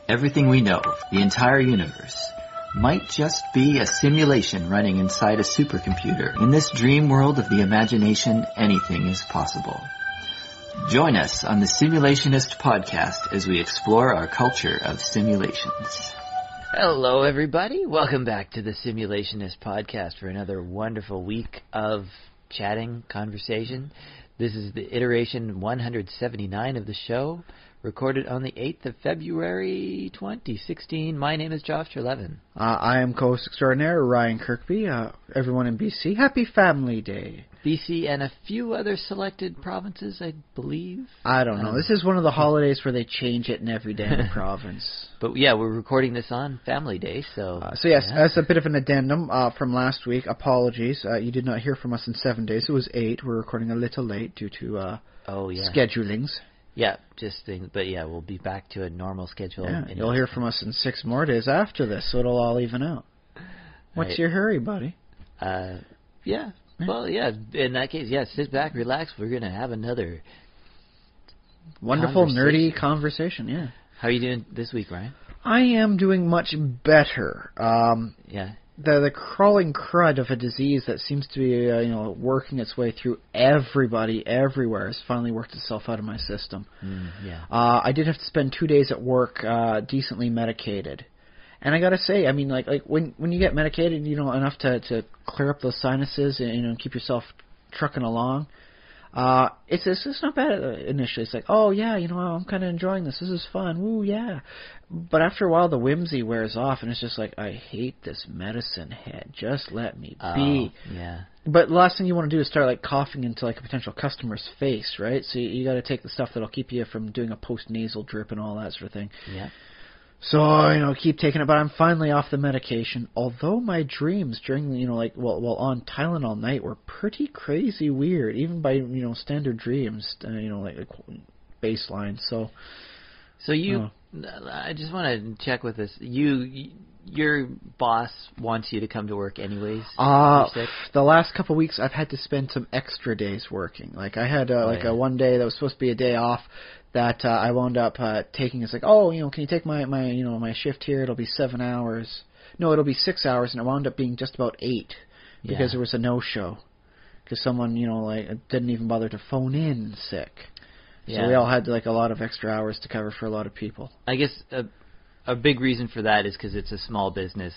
Everything we know, the entire universe, might just be a simulation running inside a supercomputer. In this dream world of the imagination, anything is possible. Join us on the Simulationist podcast as we explore our culture of simulations. Hello, everybody. Welcome back to the Simulationist podcast for another wonderful week of chatting, conversation. This is the iteration 179 of the show, recorded on the 8th of February, 2016. My name is Josh Trelevin. I am co-host extraordinaire Ryan Kirkby. Everyone in BC, happy Family Day. BC and a few other selected provinces, I believe. I don't know. This is one of the holidays where they change it in every damn province. But yeah, we're recording this on Family Day, so... Yes, as a bit of an addendum from last week, apologies. You did not hear from us in 7 days. It was 8. We're recording a little late due to schedulings. Yeah, but yeah, we'll be back to a normal schedule. Yeah, you'll hear from us in 6 more days after this, so it'll all even out. What's your hurry, buddy? Yeah. Well, yeah, in that case, sit back, relax. We're going to have another wonderful, nerdy conversation, yeah. How are you doing this week, Ryan? I am doing much better. Yeah. The crawling crud of a disease that seems to be working its way through everybody everywhere has finally worked itself out of my system. I did have to spend 2 days at work decently medicated. And I gotta say, I mean, like when you get medicated, enough to clear up those sinuses and keep yourself trucking along, it's not bad initially. It's like, oh yeah, I'm kind of enjoying this. This is fun. Woo, yeah. But after a while, the whimsy wears off, and it's just like, I hate this medicine head. Just let me be. Yeah. But the last thing you want to do is start coughing into a potential customer's face, right? So you got to take the stuff that'll keep you from doing a post-nasal drip and all that sort of thing. Yeah. So, keep taking it, but I'm finally off the medication. Although my dreams during, while on Tylenol night were pretty crazy weird, even by, standard dreams, baseline. So you, I just want to check with this. Your boss wants you to come to work anyways? The last couple of weeks I've had to spend some extra days working. I had a one day that was supposed to be a day off that I wound up taking. It's like, can you take my shift here? It'll be 7 hours. No, it'll be 6 hours, and it wound up being just about 8 because there was a no-show. Because someone, didn't even bother to phone in sick. So we all had a lot of extra hours to cover for a lot of people. I guess a big reason for that is because it's a small business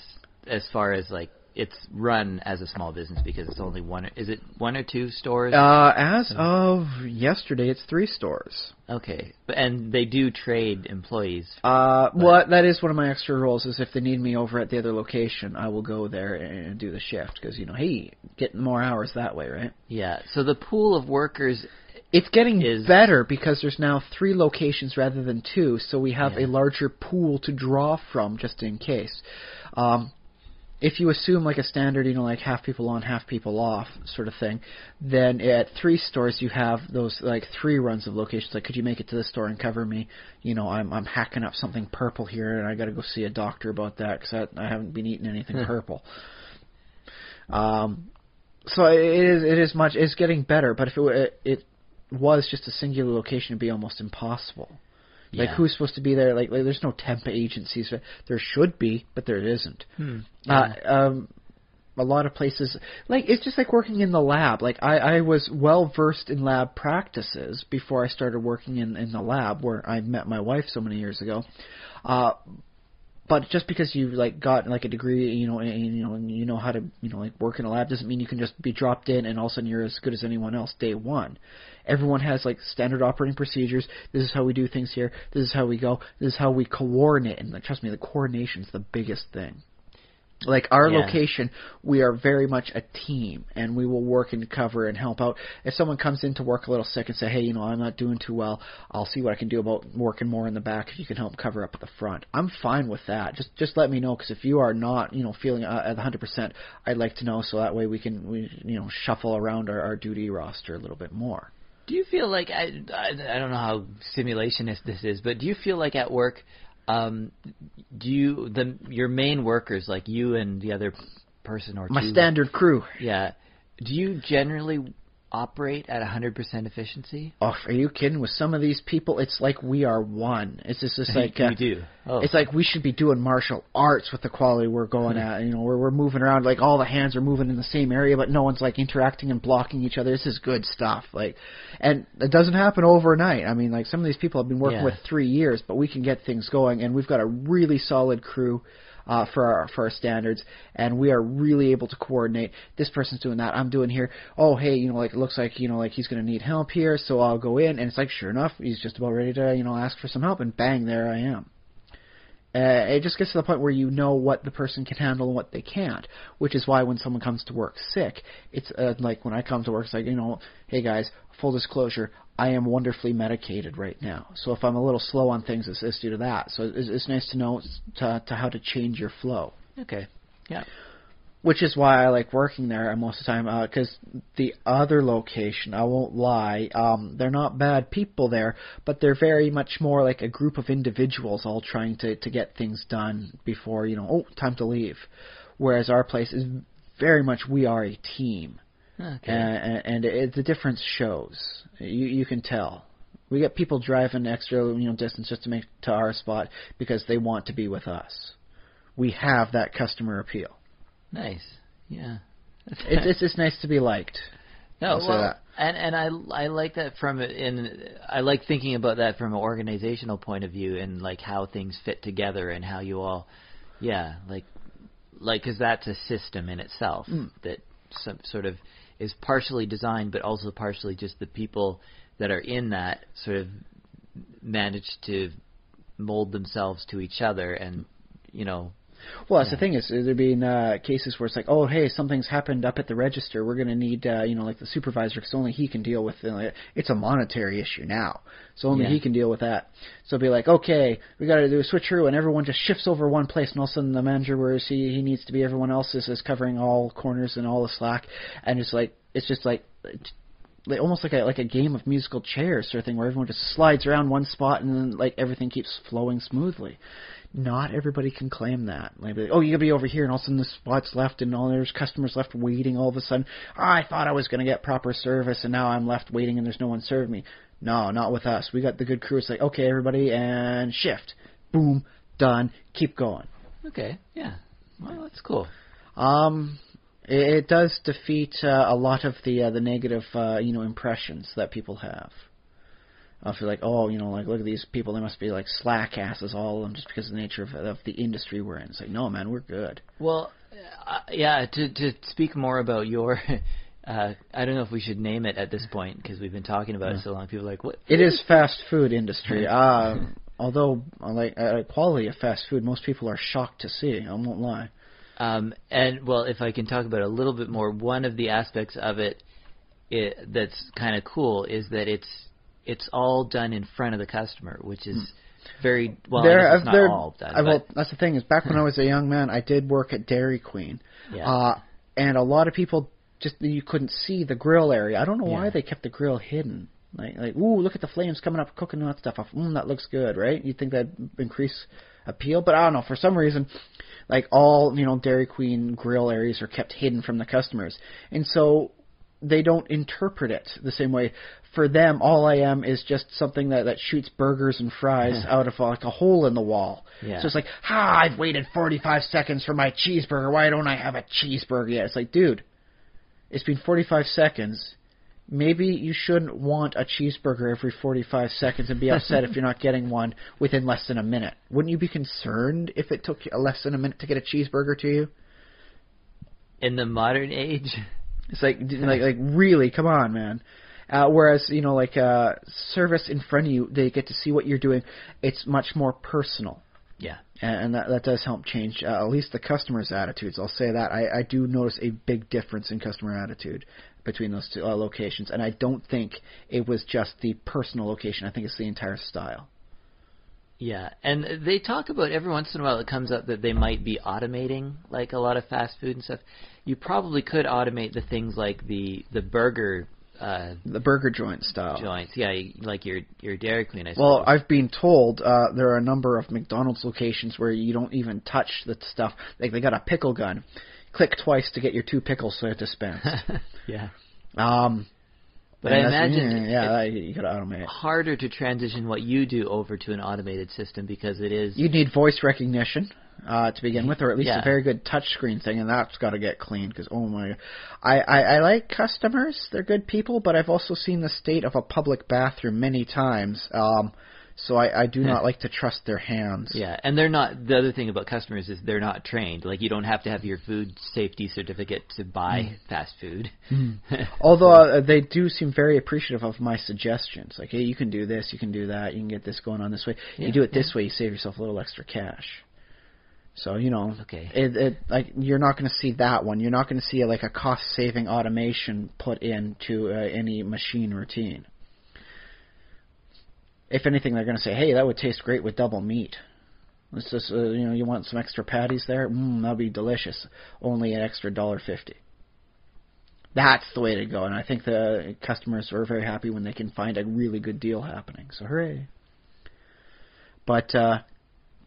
as far as it's run as a small business because it's only one. Is it 1 or 2 stores? As of yesterday, it's 3 stores. Okay, and they do trade employees. Well, that is one of my extra roles. Is if they need me over at the other location, I will go there and do the shift because hey, getting more hours that way, right? Yeah. So the pool of workers. It's getting better because there's now 3 locations rather than 2, so we have a larger pool to draw from just in case. If you assume a standard, half people on, half people off sort of thing, then at 3 stores you have those 3 runs of locations. Could you make it to this store and cover me? I'm hacking up something purple here, and I got to go see a doctor about that because I haven't been eating anything purple. So it's getting better, but if it was just a singular location, it'd be almost impossible. Who's supposed to be there? There's no temp agencies. There should be, but there isn't. A lot of places, it's just working in the lab. I was well versed in lab practices before I started working in the lab where I met my wife so many years ago. But just because you got a degree, and you know how to work in a lab doesn't mean you can just be dropped in and all of a sudden you're as good as anyone else day one. Everyone has standard operating procedures. This is how we do things here. This is how we go. This is how we coordinate. And trust me, the coordination's the biggest thing. Our location, we are very much a team, and we will work and cover and help out. If someone comes in to work a little sick and say, hey, I'm not doing too well, I'll see what I can do about working more in the back if you can help cover up at the front. I'm fine with that. Just let me know, because if you are not, feeling at 100%, I'd like to know so that way we can shuffle around our duty roster a little bit more. Do you feel I don't know how simulationist this is, but do you feel at work, your main workers, you and the other person or my two, standard crew, do you generally operate at 100% efficiency? Oh, are you kidding? With some of these people, it's like we are one. It's just like we do. Oh. It's like we should be doing martial arts with the quality we're going at. You know, we're moving around, like all the hands are moving in the same area, but no one's like interacting and blocking each other. This is good stuff. Like, and it doesn't happen overnight. I mean, like some of these people I've been working with 3 years, but we can get things going, and we've got a really solid crew. For our standards, and we are really able to coordinate. This person's doing that, I'm doing here. Oh, hey, you know, like it looks like, you know, like he's going to need help here, so I'll go in, and it's like, sure enough, he's just about ready to, you know, ask for some help, and bang, there I am. It just gets to the point where you know what the person can handle and what they can't, which is why when someone comes to work sick, it's like when I come to work, it's like, you know, hey guys, full disclosure, I am wonderfully medicated right now. So if I'm a little slow on things, it's due to that. So it's nice to know to how to change your flow. Okay. Yeah. Which is why I like working there most of the time, because the other location, I won't lie, they're not bad people there, but they're very much more like a group of individuals all trying to get things done before, you know, oh, time to leave. Whereas our place is very much we are a team. Okay. And the difference shows. You can tell. We get people driving extra, you know, distance just to make to our spot because they want to be with us. We have that customer appeal. Nice. Yeah. It's just nice to be liked. No, I'll say that. And I like that I like thinking about that from an organizational point of view and like how things fit together and how you all, like because that's a system in itself that some sort of is partially designed, but also partially just the people that are in that sort of manage to mold themselves to each other, and you know. Well, that's the thing is there have been cases where it's like, oh, hey, something's happened up at the register. We're going to need, you know, like the supervisor, because only he can deal with it. It's a monetary issue now, so only he can deal with that. So it'll be like, okay, we got to do a switcheroo, and everyone just shifts over one place, and all of a sudden the manager, where he needs to be, everyone else is covering all corners and all the slack, and it's just like almost like a game of musical chairs sort of thing, where everyone just slides around one spot, and then like everything keeps flowing smoothly. Not everybody can claim that. Like, oh, you gotta be over here, and all of a sudden the spot's left, and all there's customers left waiting. All of a sudden, I thought I was gonna get proper service, and now I'm left waiting, and there's no one serving me. No, not with us. We got the good crew. It's like, okay, everybody, and shift, boom, done. Keep going. Okay, yeah. Well, that's cool. It does defeat a lot of the negative, you know, impressions that people have. I feel like, oh, you know, like, look at these people, they must be like slack asses, all of them, just because of the nature of the industry we're in. It's like, no, man, we're good. Well, to speak more about your, I don't know if we should name it at this point, because we've been talking about it so long. People are like, what? It is fast food industry. Although, like, quality of fast food, most people are shocked to see, I won't lie. And, well, if I can talk about it a little bit more, one of the aspects of it that's kind of cool is that it's all done in front of the customer, which is very well. It's not all done. Well, that's the thing is, back when I was a young man, I did work at Dairy Queen, and a lot of people you couldn't see the grill area. I don't know why they kept the grill hidden. Like, ooh, look at the flames coming up, cooking that stuff off. That looks good, right? You'd think that'd increase appeal, but I don't know. For some reason, like all Dairy Queen grill areas are kept hidden from the customers, and so they don't interpret it the same way. For them, all I am is just something that shoots burgers and fries out of like a hole in the wall. Yeah. So it's like, I've waited 45 seconds for my cheeseburger. Why don't I have a cheeseburger yet? It's like, dude, it's been 45 seconds. Maybe you shouldn't want a cheeseburger every 45 seconds and be upset if you're not getting one within less than a minute. Wouldn't you be concerned if it took less than a minute to get a cheeseburger to you? In the modern age? It's like really, come on, man. Whereas, like service in front of you, they get to see what you're doing. It's much more personal. Yeah. And that does help change at least the customer's attitudes. I'll say that. I do notice a big difference in customer attitude between those two locations. And I don't think it was just the personal location. I think it's the entire style. Yeah, and they talk about every once in a while it comes up that they might be automating like a lot of fast food and stuff. You probably could automate the things like the burger joint style joints. Yeah, like your Dairy Queen, I suppose. Well, I've been told there are a number of McDonald's locations where you don't even touch the stuff. Like they got a pickle gun. Click twice to get your 2 pickles dispensed. Yeah. But I imagine you got to automate it. Harder to transition what you do over to an automated system because it is. You need voice recognition to begin with, or at least a very good touchscreen thing, and that's got to get cleaned. Because I like customers; they're good people, but I've also seen the state of a public bathroom many times. So I do not like to trust their hands. Yeah, and they're not. The other thing about customers is they're not trained. Like, you don't have to have your food safety certificate to buy fast food. Although they do seem very appreciative of my suggestions. Like, hey, you can do this, you can do that, you can get this going on this way. You do it this way, you save yourself a little extra cash. So, like, you're not going to see that one. You're not going to see like a cost-saving automation put into any machine routine. If anything, they're going to say, hey, that would taste great with double meat. Let's just, you want some extra patties there? That'll be delicious. Only an extra $1.50. That's the way to go, and I think the customers are very happy when they can find a really good deal happening. So hooray! But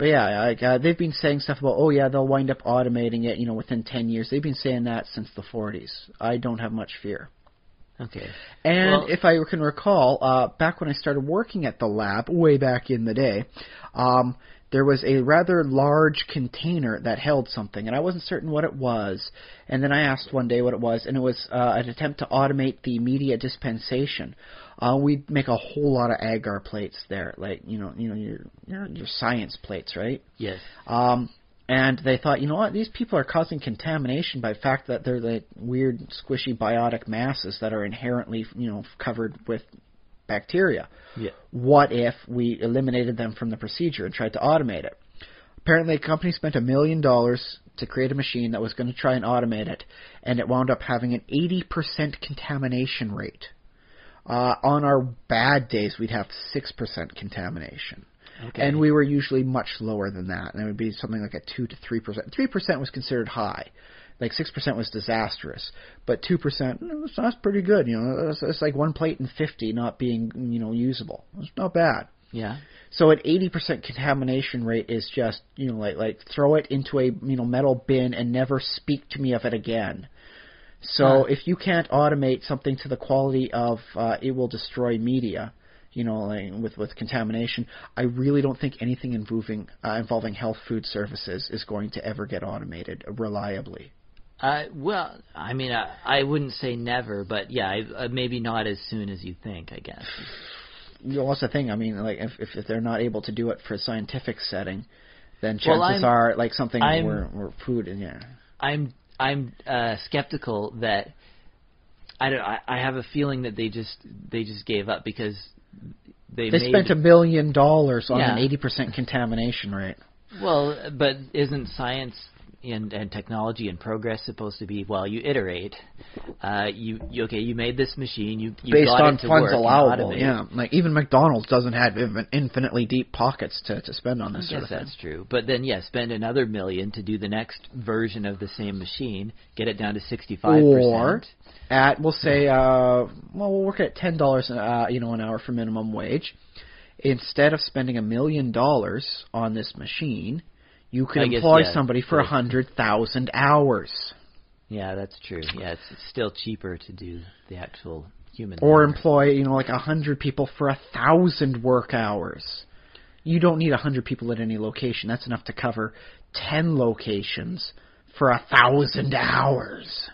yeah, they've been saying stuff about, they'll wind up automating it, within 10 years. They've been saying that since the 40s. I don't have much fear. Okay. And if I can recall, back when I started working at the lab, way back in the day, there was a rather large container that held something, and I wasn't certain what it was. And then I asked one day what it was, and it was an attempt to automate the media dispensation. We'd make a whole lot of agar plates there, like your science plates, right? Yes. And they thought, these people are causing contamination by the fact that they're like weird, squishy, biotic masses that are inherently, covered with bacteria. Yeah. What if we eliminated them from the procedure and tried to automate it? Apparently, a company spent $1 million to create a machine that was going to try and automate it, and it wound up having an 80% contamination rate. On our bad days, we'd have 6% contamination. Okay. And we were usually much lower than that. And it would be something like a 2 to 3%. 3% was considered high. Like 6% was disastrous. But 2%, that's pretty good. It's like one plate in 50 not being, usable. It's not bad. Yeah. So an 80% contamination rate is just, like throw it into a, metal bin and never speak to me of it again. So if you can't automate something to the quality of it will destroy media, with contamination, I really don't think anything involving health food services is going to ever get automated reliably. Well, I mean, I wouldn't say never, but yeah, maybe not as soon as you think, I guess. That's the thing. I mean, like if they're not able to do it for a scientific setting, then chances are like something where food and I'm skeptical that I have a feeling that they just gave up because they spent $1 million on an 80% contamination rate. Well, but isn't science and technology and progress supposed to be, you iterate. You made this machine, you based got on it to funds work, allowable, Like even McDonald's doesn't have infinitely deep pockets to spend on this sort of thing. That's true. But then, spend another $1 million to do the next version of the same machine, get it down to 65%. Or we'll say, we'll work at $10 an hour for minimum wage. Instead of spending $1 million on this machine, you can employ somebody for 100,000 hours. Yeah, that's true. Yeah, it's still cheaper to do the actual human. Or employ, like 100 people for 1,000 work hours. You don't need 100 people at any location. That's enough to cover 10 locations for 1,000 hours.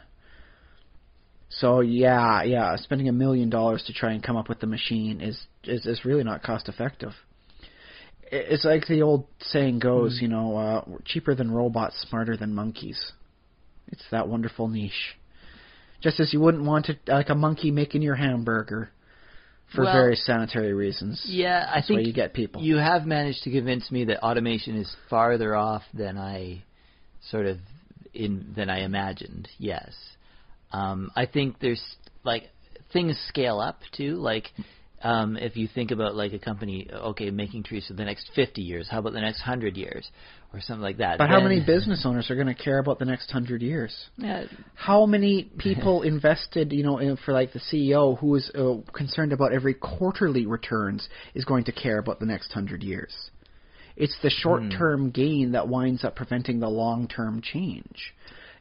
So spending $1 million to try and come up with the machine is really not cost effective. It's like the old saying goes, cheaper than robots, smarter than monkeys. It's that wonderful niche. Just as you wouldn't want it like a monkey making your hamburger for various sanitary reasons. Yeah, That's why you get people. You have managed to convince me that automation is farther off than I imagined. Yes. I think there's things scale up too. If you think about a company, making trees for the next 50 years, how about the next 100 years, or something like that? But how many business owners are going to care about the next 100 years? Yeah. How many people invested, for the CEO who is concerned about every quarterly returns is going to care about the next 100 years? It's the short-term gain that winds up preventing the long-term change.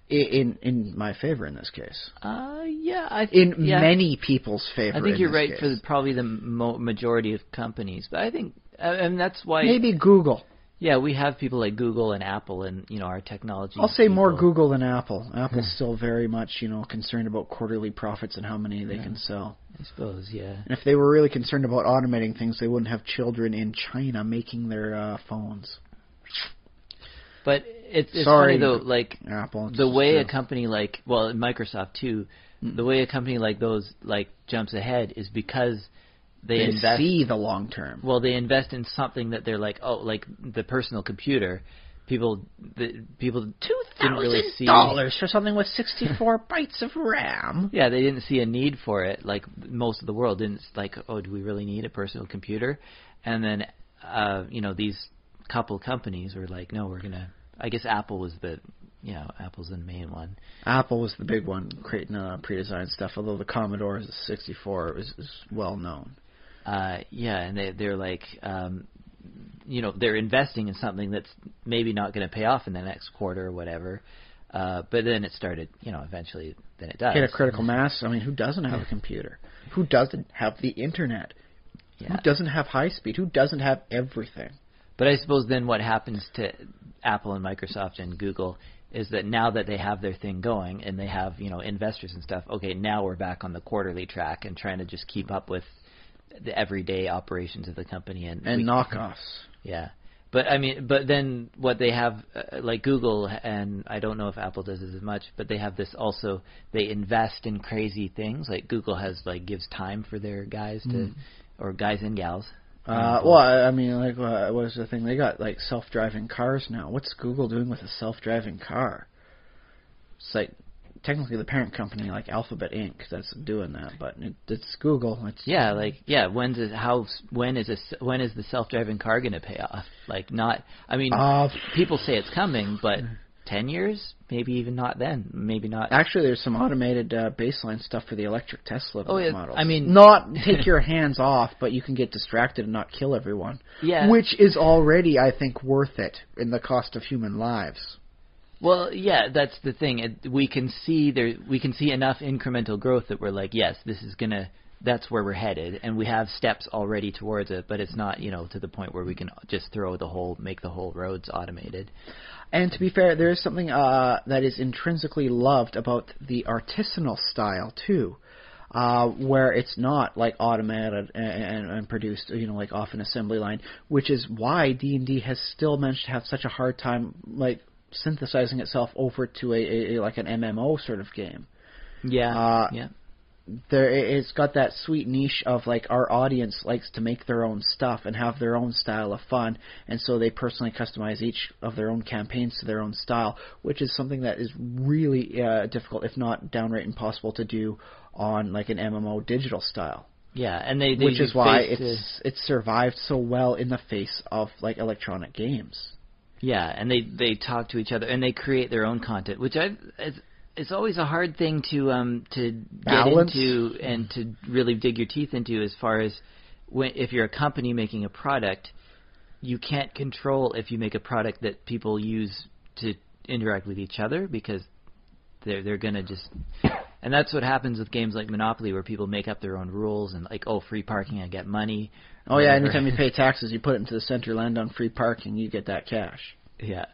In my favor in this case. Many people's favor. I think you're right case. for probably the majority of companies, but I think that's why maybe Google. Yeah, we have people like Google and Apple, and our technology. I'll say more Google than Apple. Apple's still very much concerned about quarterly profits and how many they can sell. I suppose, yeah. And if they were really concerned about automating things, they wouldn't have children in China making their phones. But it's Sorry, funny though, like Apple, the way a company like Microsoft too, the way a company like those jumps ahead is because they invest, see the long term. Well, they invest in something that they're like, like the personal computer. People didn't really see $2,000 for something with 64 bytes of RAM. Yeah, they didn't see a need for it. Like most of the world didn't. Like, do we really need a personal computer? And then, these couple companies were like, no, we're gonna. I guess Apple was Apple's the main one. Apple was the big one creating pre-designed stuff. Although the Commodore 64 is well known. And they're like. They're investing in something that's maybe not going to pay off in the next quarter or whatever. But then it started, eventually then it does. Hit a critical mass. I mean, who doesn't have a computer? Who doesn't have the internet? Yeah. Who doesn't have high speed? Who doesn't have everything? But I suppose then what happens to Apple and Microsoft and Google is that now that they have their thing going and they have, investors and stuff, okay, now we're back on the quarterly track and trying to just keep up with the everyday operations of the company and knockoffs. Yeah, but then what they have, like Google, and I don't know if Apple does this as much, but they have this also. They invest in crazy things. Like Google has gives time for their guys to, or guys and gals. What was the thing? They got self-driving cars now. What's Google doing with a self-driving car? It's technically the parent company, Alphabet Inc., that's doing that, but it's Google. When is the self-driving car going to pay off? People say it's coming, but 10 years, maybe even not then, maybe not. Actually, there's some automated baseline stuff for the electric Tesla models. Not take your hands off, but you can get distracted and not kill everyone. Yeah, which is already, I think, worth it in the cost of human lives. Well, yeah, that's the thing. We can see enough incremental growth that we're like, yes, that's where we're headed, and we have steps already towards it, but it's not, to the point where we can just make the whole roads automated. And to be fair, there is something that is intrinsically loved about the artisanal style too, where it's not automated and produced, off an assembly line, which is why D&D has still managed to have such a hard time, synthesizing itself over to an MMO sort of game. Yeah. It's got that sweet niche of our audience likes to make their own stuff and have their own style of fun, and so they personally customize each of their own campaigns to their own style, which is something that is really difficult, if not downright impossible, to do on an MMO digital style. Yeah, and which is why it's survived so well in the face of electronic games. Yeah, and they talk to each other and they create their own content, which it's always a hard thing to balance. Get into and to really dig your teeth into. As far as if you're a company making a product, you can't control if you make a product that people use to interact with each other, because they're gonna just. And that's what happens with games like Monopoly, where people make up their own rules and free parking, I get money. Oh yeah, anytime you pay taxes, you put it into the center, land on free parking, you get that cash. Yeah.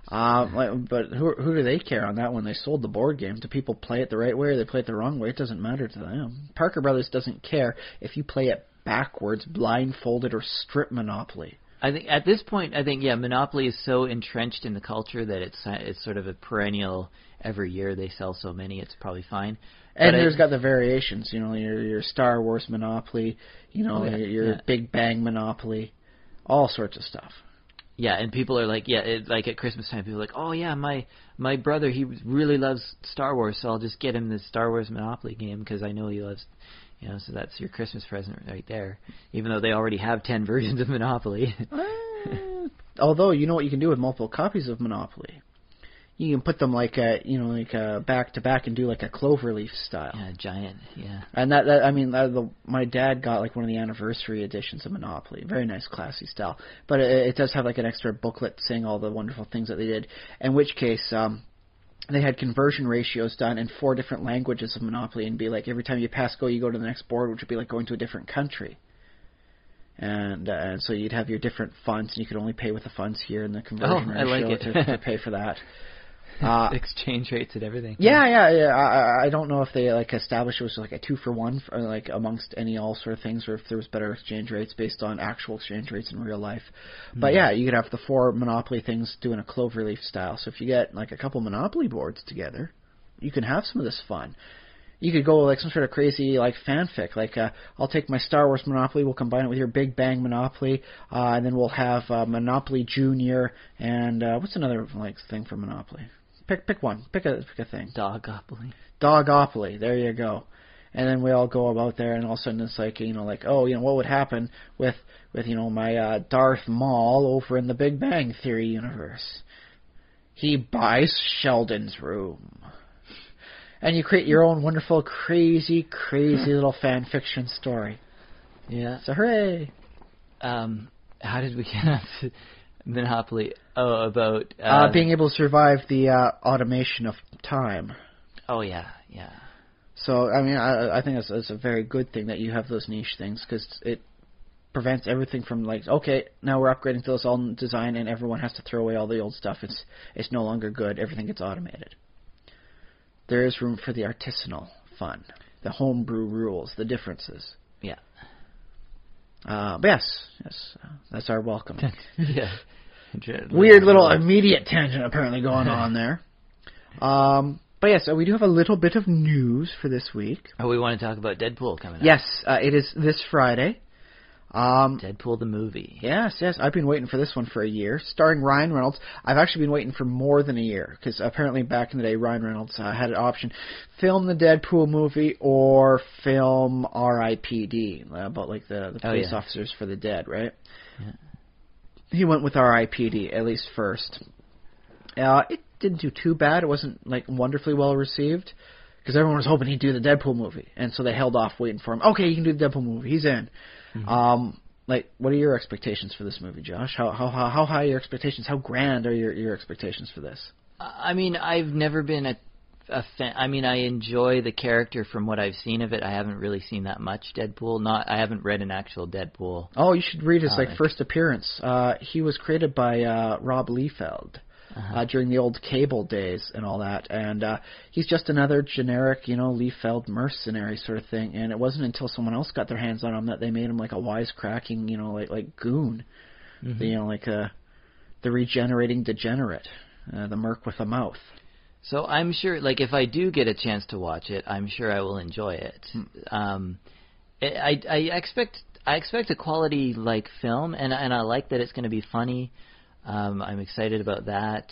But who do they care on that when they sold the board game? Do people play it the right way or they play it the wrong way? It doesn't matter to them. Parker Brothers doesn't care if you play it backwards, blindfolded, or strip Monopoly. I think at this point, Monopoly is so entrenched in the culture that it's sort of a perennial. Every year they sell so many, it's probably fine. And there's got the variations, your Star Wars Monopoly, your Big Bang Monopoly, all sorts of stuff. Yeah, and people are like, at Christmas time, people are like, oh yeah, my brother, he really loves Star Wars, so I'll just get him the Star Wars Monopoly game because I know he loves, so that's your Christmas present right there. Even though they already have 10 versions of Monopoly. Although, you know what you can do with multiple copies of Monopoly? You can put them back to back and do a cloverleaf style. Yeah, giant. Yeah. And my dad got one of the anniversary editions of Monopoly. Very nice, classy style. But it does have an extra booklet saying all the wonderful things that they did. In which case, they had conversion ratios done in 4 different languages of Monopoly, and be like every time you pass go, you go to the next board, which would be like going to a different country. And so you'd have your different funds, and you could only pay with the funds here in the conversion ratio I like it. to pay for that. Exchange rates and everything. Yeah. I don't know if they like established it was like a 2-for-1 for, like amongst all sort of things, or if there was better exchange rates based on actual exchange rates in real life. But yeah, you could have the 4 Monopoly things doing a cloverleaf style. So if you get like a couple Monopoly boards together, you can have some of this fun. You could go like some sort of crazy like fanfic, like I'll take my Star Wars Monopoly, we'll combine it with your Big Bang Monopoly, and then we'll have Monopoly Junior, and what's another like thing for Monopoly? Pick one. Pick a thing. Dogopoly. There you go. And then we all go about there, and all of a sudden it's like, what would happen with my Darth Maul over in the Big Bang Theory universe? He buys Sheldon's room. And you create your own wonderful, crazy little fan fiction story. Yeah. So hooray! How did we get on to Monopoly? Oh, about being able to survive the automation of time. Oh yeah. So I mean, I think it's a very good thing that you have those niche things, because it prevents everything from like, okay, now we're upgrading to this old design, and everyone has to throw away all the old stuff. It's no longer good. Everything gets automated. There is room for the artisanal fun, the homebrew rules, the differences. Yeah. But yes, that's our welcome. Yeah. Weird little immediate tangent apparently going on there. But yes, we do have a little bit of news for this week. Oh, we want to talk about Deadpool coming up. Yes, it is this Friday. Deadpool the movie. Yes. I've been waiting for this one for a year. Starring Ryan Reynolds. I've actually been waiting for more than a year, because apparently back in the day, Ryan Reynolds had an option: film the Deadpool movie or film R.I.P.D. About like the police officers for the dead, right? Yeah. He went with R.I.P.D. at least first. It didn't do too bad. It wasn't like wonderfully well received, because everyone was hoping he'd do the Deadpool movie, and so they held off waiting for him. Okay, you can do the Deadpool movie. He's in. Mm-hmm. What are your expectations for this movie, Josh? How high are your expectations? How grand are your expectations for this? I mean, I've never been a fan. I mean, I enjoy the character from what I've seen of it. I haven't really seen that much Deadpool. I haven't read an actual Deadpool. Oh, you should read his first appearance. He was created by Rob Liefeld. During the old cable days and all that, and he's just another generic, Liefeld mercenary sort of thing. And it wasn't until someone else got their hands on him that they made him like a wisecracking, like goon, mm-hmm. The regenerating degenerate, the merc with a mouth. So I'm sure, like, if I do get a chance to watch it, I'm sure I will enjoy it. I expect a quality like film, and I like that it's going to be funny. I'm excited about that.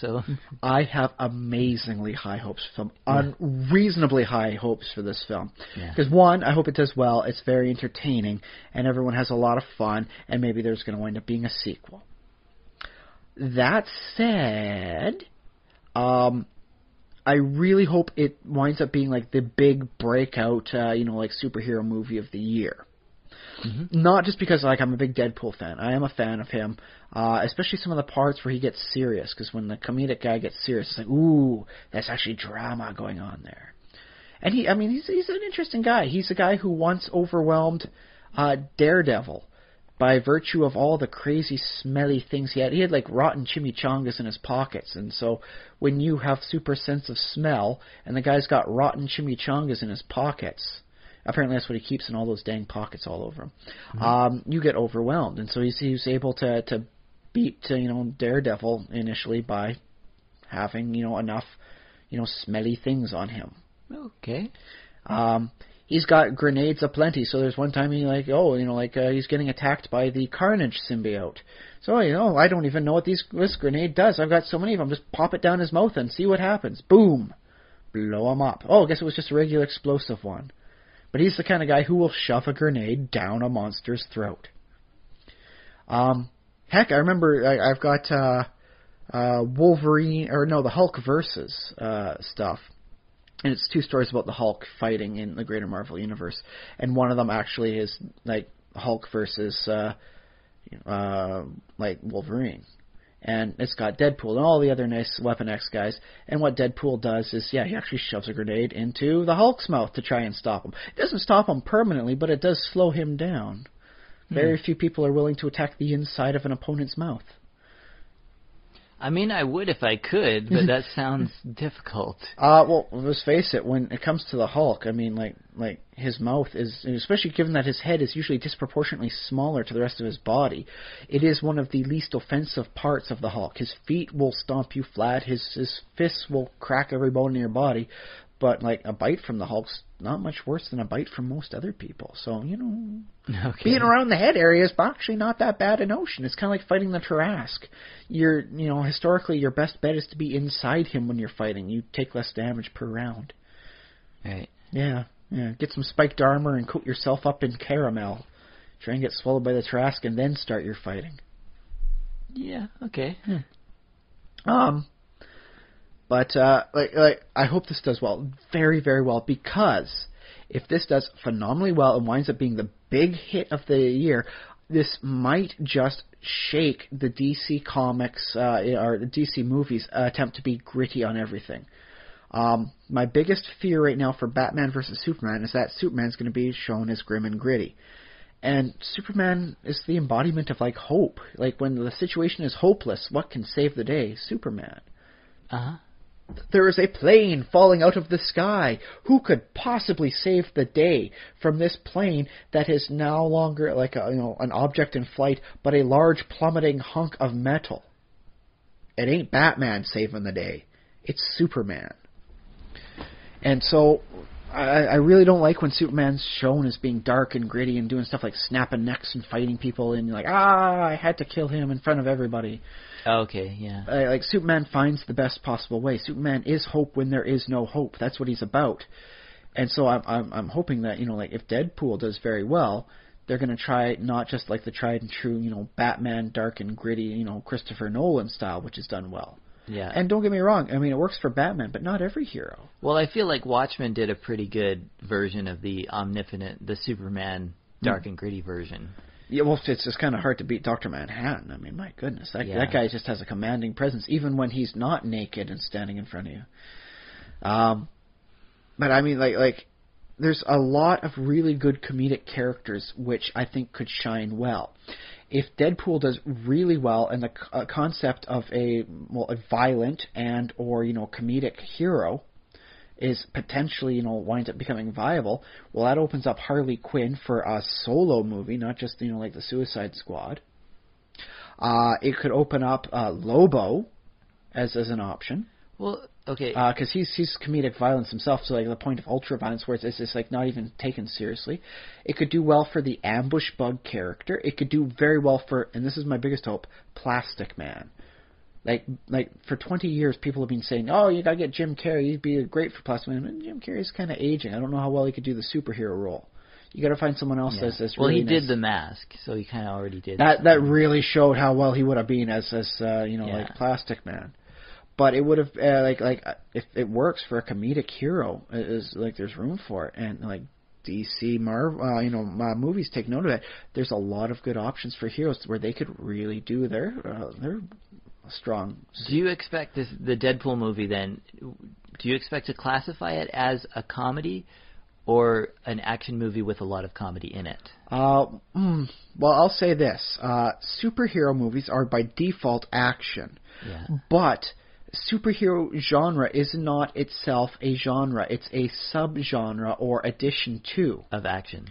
So I have amazingly high hopes for film, unreasonably high hopes for this film. Because one, I hope it does well. It's very entertaining, and everyone has a lot of fun, and maybe there's going to wind up being a sequel. That said, I really hope it winds up being like the big breakout, like superhero movie of the year. Mm-hmm. Not just because I'm a big Deadpool fan. I am a fan of him, especially some of the parts where he gets serious. Because when the comedic guy gets serious, it's like, ooh, that's actually drama going on there. And he's an interesting guy. He's a guy who once overwhelmed Daredevil by virtue of all the crazy, smelly things he had. He had like rotten chimichangas in his pockets, and so when you have super sense of smell, and the guy's got rotten chimichangas in his pockets. Apparently that's what he keeps in all those dang pockets all over him. Mm-hmm. You get overwhelmed. And so he's able to beat Daredevil initially by having enough smelly things on him. Okay. He's got grenades aplenty. So there's one time he's getting attacked by the Carnage symbiote. So I don't even know what this grenade does. I've got so many of them. Just pop it down his mouth and see what happens. Boom, blow him up. Oh, I guess it was just a regular explosive one. But he's the kind of guy who will shove a grenade down a monster's throat. Heck, I remember I've got the Hulk versus stuff. And it's 2 stories about the Hulk fighting in the greater Marvel universe. And one of them actually is like Hulk versus like Wolverine. And it's got Deadpool and all the other nice Weapon X guys. And what Deadpool does is, he actually shoves a grenade into the Hulk's mouth to try and stop him. It doesn't stop him permanently, but it does slow him down. Very few people are willing to attack the inside of an opponent's mouth. I mean, I would if I could, but that sounds difficult. Well, let's face it. When it comes to the Hulk, I mean, like his mouth is, especially given that his head is usually disproportionately smaller to the rest of his body, it is one of the least offensive parts of the Hulk. His feet will stomp you flat. His fists will crack every bone in your body. But, like, a bite from the Hulk's not much worse than a bite from most other people. So, being around the head area is actually not that bad a notion. It's kind of like fighting the Tarrasque. Historically, your best bet is to be inside him when you're fighting. You take less damage per round. Right. Yeah. Get some spiked armor and coat yourself up in caramel. Try and get swallowed by the Tarrasque and then start your fighting. Yeah, okay. But I hope this does well, very, very well, because if this does phenomenally well and winds up being the big hit of the year, this might just shake the DC Comics or the DC movies attempt to be gritty on everything. My biggest fear right now for Batman vs. Superman is that Superman's going to be shown as grim and gritty. And Superman is the embodiment of, like, hope. Like, when the situation is hopeless, what can save the day? Superman. Uh-huh. There is a plane falling out of the sky. Who could possibly save the day from this plane that is no longer like an object in flight, but a large plummeting hunk of metal? It ain't Batman saving the day. It's Superman. And so I really don't like when Superman's shown as being dark and gritty and doing stuff like snapping necks and fighting people, and you're like, I had to kill him in front of everybody. Okay, yeah. Like, Superman finds the best possible way. Superman is hope when there is no hope. That's what he's about. And so I'm hoping that, like, if Deadpool does very well, they're going to try not just like the tried and true, Batman, dark and gritty, Christopher Nolan style, which is done well. Yeah. And don't get me wrong, I mean, it works for Batman, but not every hero. Well, I feel like Watchmen did a pretty good version of the Superman dark and gritty version. Yeah, well, it's just kind of hard to beat Dr. Manhattan. I mean, my goodness, that guy just has a commanding presence, even when he's not naked and standing in front of you. But I mean, like, there's a lot of really good comedic characters which I think could shine well. If Deadpool does really well, and the concept of a violent and or comedic hero is potentially, winds up becoming viable, well, that opens up Harley Quinn for a solo movie, not just, like the Suicide Squad. It could open up Lobo as an option. Well, okay. Because he's comedic violence himself, so like the point of ultra violence, where it's like not even taken seriously. It could do well for the ambush bug character. It could do very well for, and this is my biggest hope, Plastic Man. Like for 20 years, people have been saying, "Oh, you gotta get Jim Carrey. He'd be great for Plastic Man." And Jim Carrey's kind of aging. I don't know how well he could do the superhero role. You got to find someone else that's really Well, he nice. did The Mask, so he kind of already did. That really showed how well he would have been as like Plastic Man. But it would have like if it works for a comedic hero, is like there's room for it, and like DC, Marvel, movies take note of that. There's a lot of good options for heroes where they could really do their strong. Do you expect the Deadpool movie then? Do you expect to classify it as a comedy or an action movie with a lot of comedy in it? Well, I'll say this: superhero movies are by default action, but superhero genre is not itself a genre. It's a subgenre or addition to of action.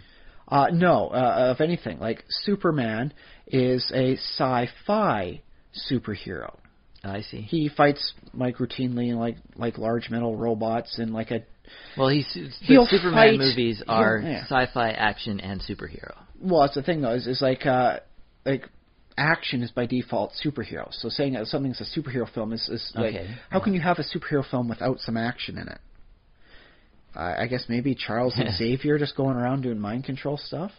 No, of anything. Like Superman is a sci-fi superhero. I see. He fights like routinely in like large metal robots and like a. Well, the Superman movies are sci-fi, action, and superhero. Well, that's the thing though. Is like action is by default superhero. So saying that something's a superhero film is like, how can you have a superhero film without some action in it? I guess maybe Charles Xavier just going around doing mind control stuff.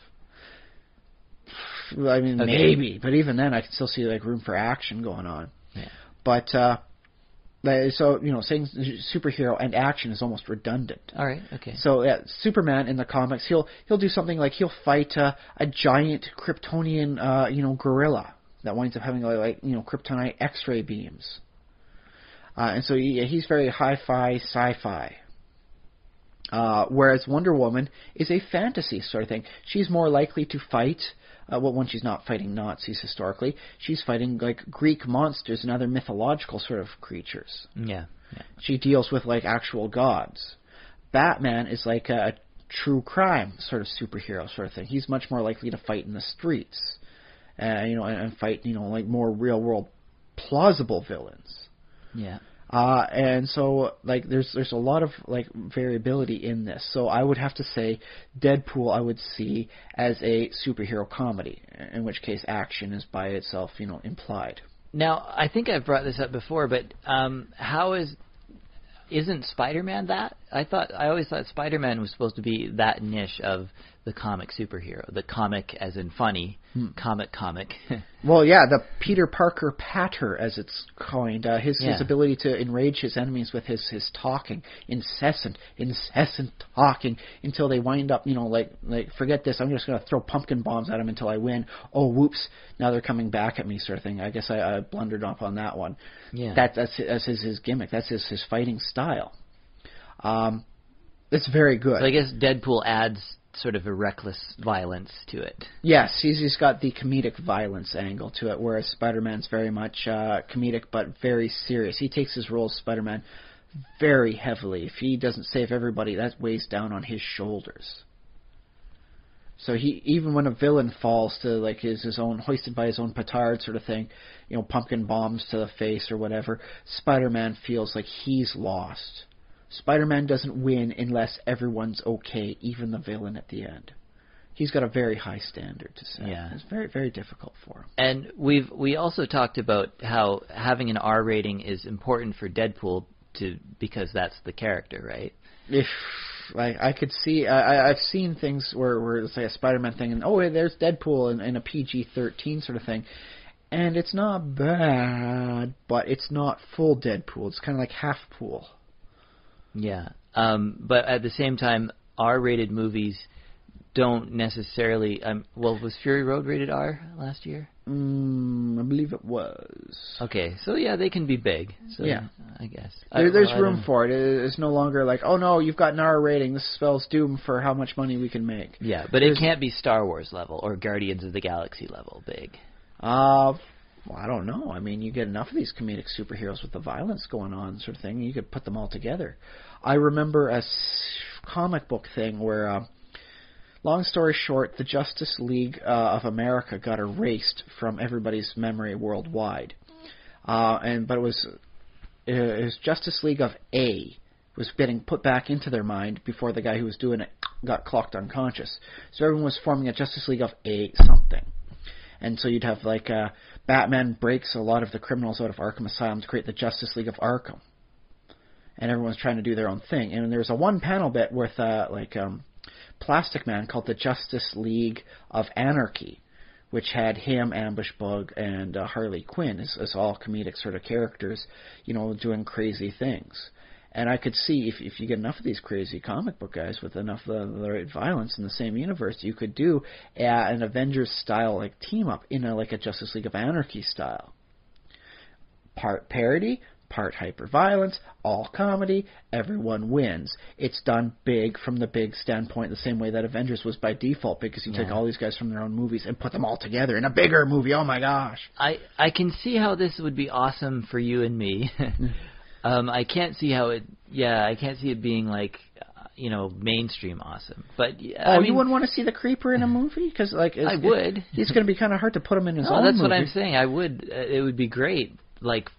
I mean, maybe, but even then, I can still see like room for action going on. Yeah. But so saying superhero and action is almost redundant. All right. Okay. So Superman in the comics, he'll do something like he'll fight a giant Kryptonian gorilla. that winds up having kryptonite X-ray beams. And so he's very hi-fi, sci-fi. Whereas Wonder Woman is a fantasy sort of thing. She's more likely to fight, when she's not fighting Nazis historically, she's fighting like Greek monsters and other mythological sort of creatures. Yeah. She deals with like actual gods. Batman is like a true crime sort of superhero sort of thing. He's much more likely to fight in the streets, and fight, like more real world plausible villains. Yeah. And so, like, there's a lot of, like, variability in this. So I would have to say Deadpool I would see as a superhero comedy, in which case action is by itself, implied. Now, I think I've brought this up before, but isn't Spider-Man that? I always thought Spider-Man was supposed to be that niche of the comic superhero. The comic as in funny, comic. Well, yeah, the Peter Parker patter, as it's coined. His ability to enrage his enemies with his talking, incessant talking, until they wind up, like forget this, I'm just going to throw pumpkin bombs at him until I win. Oh, whoops, now they're coming back at me, sort of thing. I guess I blundered up on that one. Yeah. That's his gimmick. That's his fighting style. It's very good. So I guess Deadpool adds sort of a reckless violence to it. Yes, he's got the comedic violence angle to it, whereas Spider-Man's very much comedic but very serious. He takes his role as Spider-Man very heavily. If he doesn't save everybody, that weighs down on his shoulders. So he, even when a villain falls to like his own, hoisted by his own petard sort of thing, pumpkin bombs to the face or whatever, Spider-Man feels like he's lost. Spider-Man doesn't win unless everyone's okay, even the villain at the end. He's got a very high standard to set. Yeah. It's very, very difficult for him. And we also talked about how having an R rating is important for Deadpool because that's the character, right? If I could see, I've seen things where it's like a Spider-Man thing, and there's Deadpool in a PG-13 sort of thing. And it's not bad, but it's not full Deadpool. It's kind of like half pool. Yeah, but at the same time, R-rated movies don't necessarily... was Fury Road rated R last year? I believe it was. Okay, so yeah, they can be big. So yeah. I guess. There's room for it. It's no longer like, oh no, you've got an R rating, this spells doom for how much money we can make. Yeah, but it can't be Star Wars level or Guardians of the Galaxy level big. Well, I don't know. I mean, you get enough of these comedic superheroes with the violence going on sort of thing, you could put them all together. I remember a comic book thing where, long story short, the Justice League of America got erased from everybody's memory worldwide. But it was Justice League of A was getting put back into their mind before the guy who was doing it got clocked unconscious. So everyone was forming a Justice League of A something. And so you'd have like Batman breaks a lot of the criminals out of Arkham Asylum to create the Justice League of Arkham. And everyone's trying to do their own thing. And there's a one-panel bit with Plastic Man called the Justice League of Anarchy, which had him, Ambush Bug, and Harley Quinn as all comedic sort of characters, doing crazy things. And I could see if you get enough of these crazy comic book guys with enough of the right violence in the same universe, you could do an Avengers-style like team-up in a Justice League of Anarchy style. Part parody, part hyper-violence, all comedy, everyone wins. It's done big from the big standpoint, the same way that Avengers was by default, because you take all these guys from their own movies and put them all together in a bigger movie. Oh my gosh. I can see how this would be awesome for you and me. I can't see how I can't see it being like, mainstream awesome. But you wouldn't want to see the Creeper in a movie? Because I would. It's going to be kind of hard to put him in his own that's movie. what I'm saying. I would. It would be great, like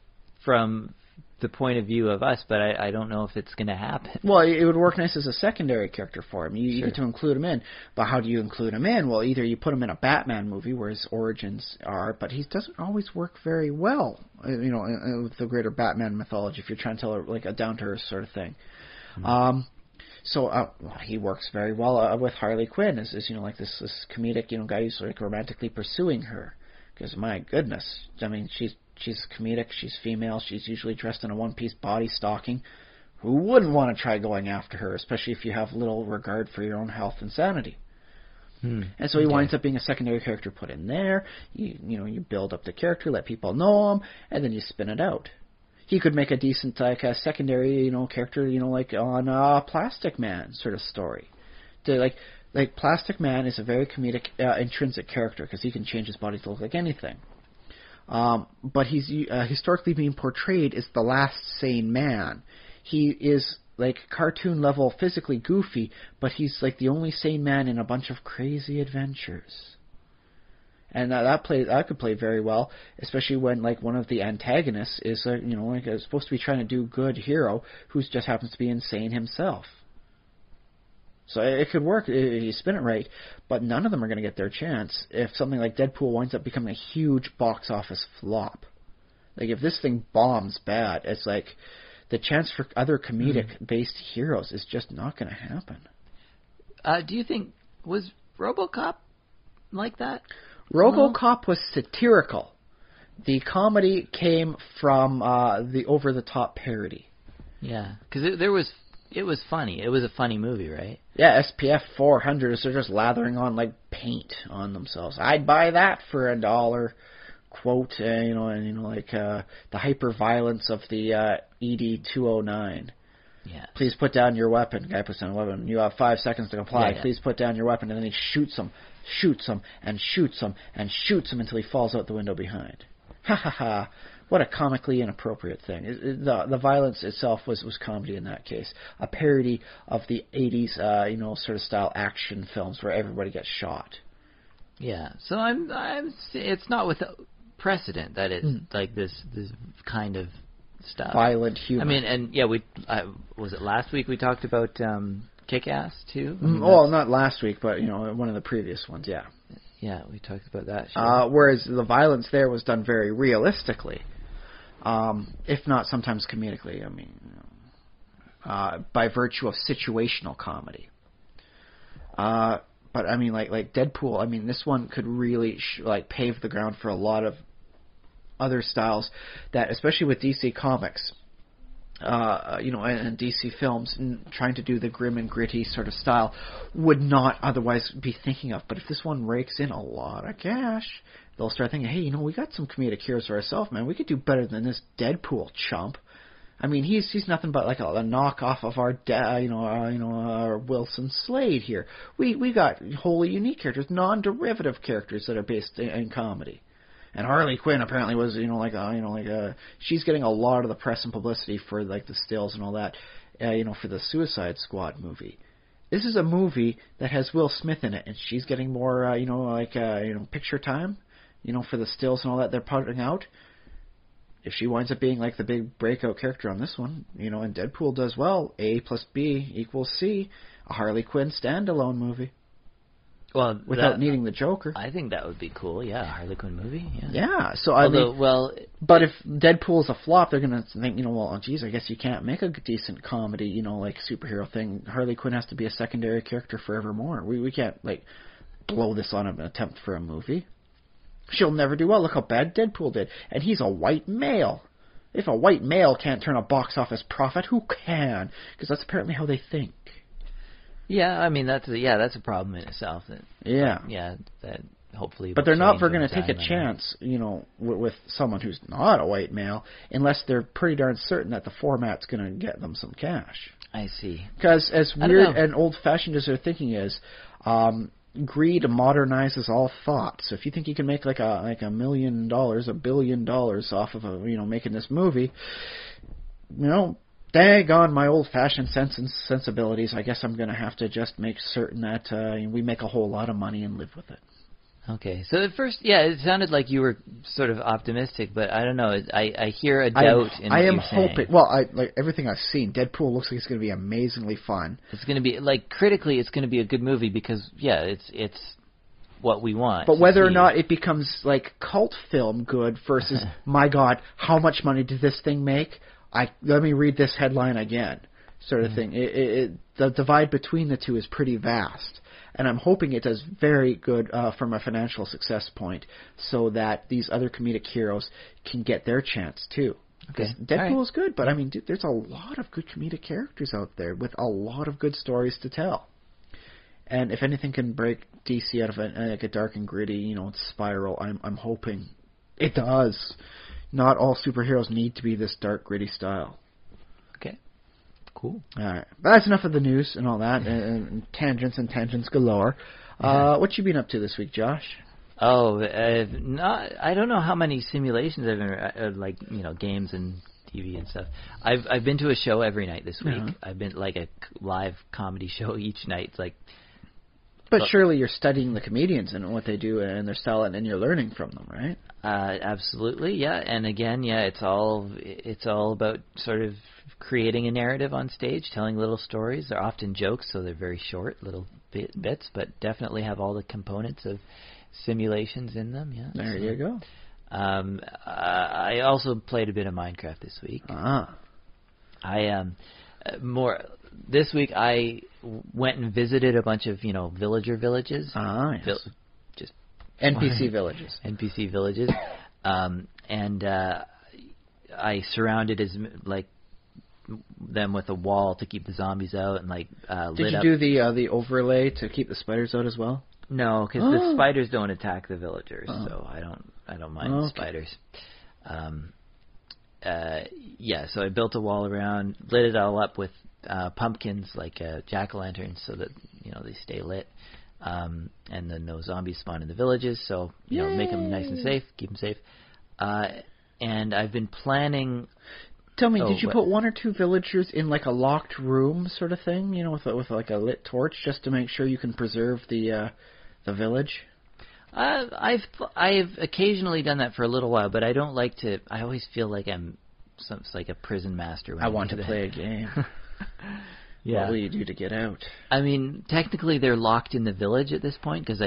from the point of view of us, but I don't know if it's going to happen. Well, it would work nice as a secondary character for him. You get to include him in. But how do you include him in? Well, either you put him in a Batman movie where his origins are, but he doesn't always work very well, with the greater Batman mythology if you're trying to tell like a down-to-earth sort of thing. Mm-hmm. So he works very well with Harley Quinn as like this comedic, guy who's like romantically pursuing her. Because my goodness, I mean, she's comedic, she's female, she's usually dressed in a one-piece body stocking. Who wouldn't want to try going after her, especially if you have little regard for your own health and sanity? And so he winds up being a secondary character put in there. You build up the character, let people know him, and then you spin it out. He could make a decent a secondary character like on Plastic Man sort of story. Like Plastic Man is a very comedic intrinsic character because he can change his body to look like anything. But he's historically being portrayed as the last sane man. He is like cartoon level physically goofy, but he's like the only sane man in a bunch of crazy adventures. And that could play very well, especially when like one of the antagonists is supposed to be trying to do good hero who just happens to be insane himself. So it could work if you spin it right, but none of them are going to get their chance if something like Deadpool winds up becoming a huge box office flop. Like if this thing bombs bad, it's like the chance for other comedic-based heroes is just not going to happen. Do you think, was RoboCop like that? RoboCop was satirical. The comedy came from the over-the-top parody. Yeah, because it was funny. It was a funny movie, right? Yeah, SPF 400s are just lathering on like paint on themselves. I'd buy that for $1. Quote, the hyper violence of the ED 209. Yeah. Please put down your weapon. Guy puts down a weapon. You have 5 seconds to comply. Yeah. Please put down your weapon. And then he shoots him, and shoots him, and shoots him until he falls out the window behind. Ha ha ha. What a comically inappropriate thing. The violence itself was comedy in that case. A parody of the 80s, sort of style action films where everybody gets shot. Yeah. So it's not without precedent that it's like this kind of stuff. Violent humor. I mean, and yeah, was it last week we talked about Kick-Ass too? Not last week, but one of the previous ones, yeah. Yeah, we talked about that. Sure. Whereas the violence there was done very realistically, if not sometimes comedically. I mean, by virtue of situational comedy. But I mean, like Deadpool. I mean, this one could really pave the ground for a lot of other styles that, especially with DC Comics, and DC films, trying to do the grim and gritty sort of style, would not otherwise be thinking of. But if this one rakes in a lot of cash, they'll start thinking, hey, we got some comedic heroes for ourselves, man. We could do better than this Deadpool chump. I mean, he's nothing but like a knockoff of our Wilson Slade here. We got wholly unique characters, non-derivative characters that are based in comedy. And Harley Quinn apparently was, she's getting a lot of the press and publicity for like the stills and all that, for the Suicide Squad movie. This is a movie that has Will Smith in it, and she's getting more, picture time, for the stills and all that they're putting out. If she winds up being like the big breakout character on this one, and Deadpool does well, A plus B equals C, a Harley Quinn standalone movie. Well, without needing the Joker. I think that would be cool. Yeah, a Harley Quinn movie. Yeah. Yeah. So but if Deadpool is a flop, they're gonna think, I guess you can't make a decent comedy, like superhero thing. Harley Quinn has to be a secondary character forevermore. We can't blow this on an attempt for a movie. She'll never do well. Look how bad Deadpool did, and he's a white male. If a white male can't turn a box office profit, who can? Because that's apparently how they think. Yeah, I mean that's a problem in itself. That hopefully. But they're not going to take a chance, with someone who's not a white male, unless they're pretty darn certain that the format's going to get them some cash. I see. Because as weird and old-fashioned as their thinking is, greed modernizes all thought. So if you think you can make like $1 million, $1 billion off of making this movie, daggone my old-fashioned sense and sensibilities, I guess I'm going to have to just make certain that we make a whole lot of money and live with it. Okay. So at first, it sounded like you were sort of optimistic, but I don't know. I hear a doubt in what you're saying. Hoping. Well, like everything I've seen, Deadpool looks like it's going to be amazingly fun. It's going to be, critically, it's going to be a good movie because, it's what we want. But whether or not it becomes, cult film good versus, my God, how much money did this thing make? Let me read this headline again, sort of thing. The divide between the two is pretty vast, and I'm hoping it does very good from a financial success point, so that these other comedic heroes can get their chance too. Because Deadpool is good, but I mean, there's a lot of good comedic characters out there with a lot of good stories to tell. And if anything can break DC out of like a dark and gritty, spiral. I'm hoping it does. Not all superheroes need to be this dark, gritty style. Okay. Cool. All right. But that's enough of the news and all that, and tangents galore. What you been up to this week, Josh? Oh, I don't know how many simulations I've been, games and TV and stuff. I've been to a show every night this week. Uh-huh. I've been like a live comedy show each night. It's like. But surely you're studying the comedians and what they do and their style, and you're learning from them, right? Absolutely, yeah. And again, it's all about sort of creating a narrative on stage, telling little stories. They're often jokes, so they're very short, little bits, but definitely have all the components of simulations in them. Yeah. There you go. I also played a bit of Minecraft this week. This week I went and visited a bunch of villager villages. Yes. Just NPC villages. NPC villages, and I surrounded them with a wall to keep the zombies out and Did you do the overlay to keep the spiders out as well? No, because the spiders don't attack the villagers, so I don't mind the spiders. So I built a wall around, lit it all up with pumpkins, like jack-o'-lanterns, so that they stay lit. And then no zombies spawn in the villages, so make them nice and safe, keep them safe. And I've been planning. Tell me, did you put one or two villagers in like a locked room sort of thing, with like a lit torch, just to make sure you can preserve the village? I've occasionally done that for a little while, but I don't like to. I always feel like I'm like a prison master. When I want to play a game. Yeah. What will you do to get out? I mean, technically they're locked in the village at this point because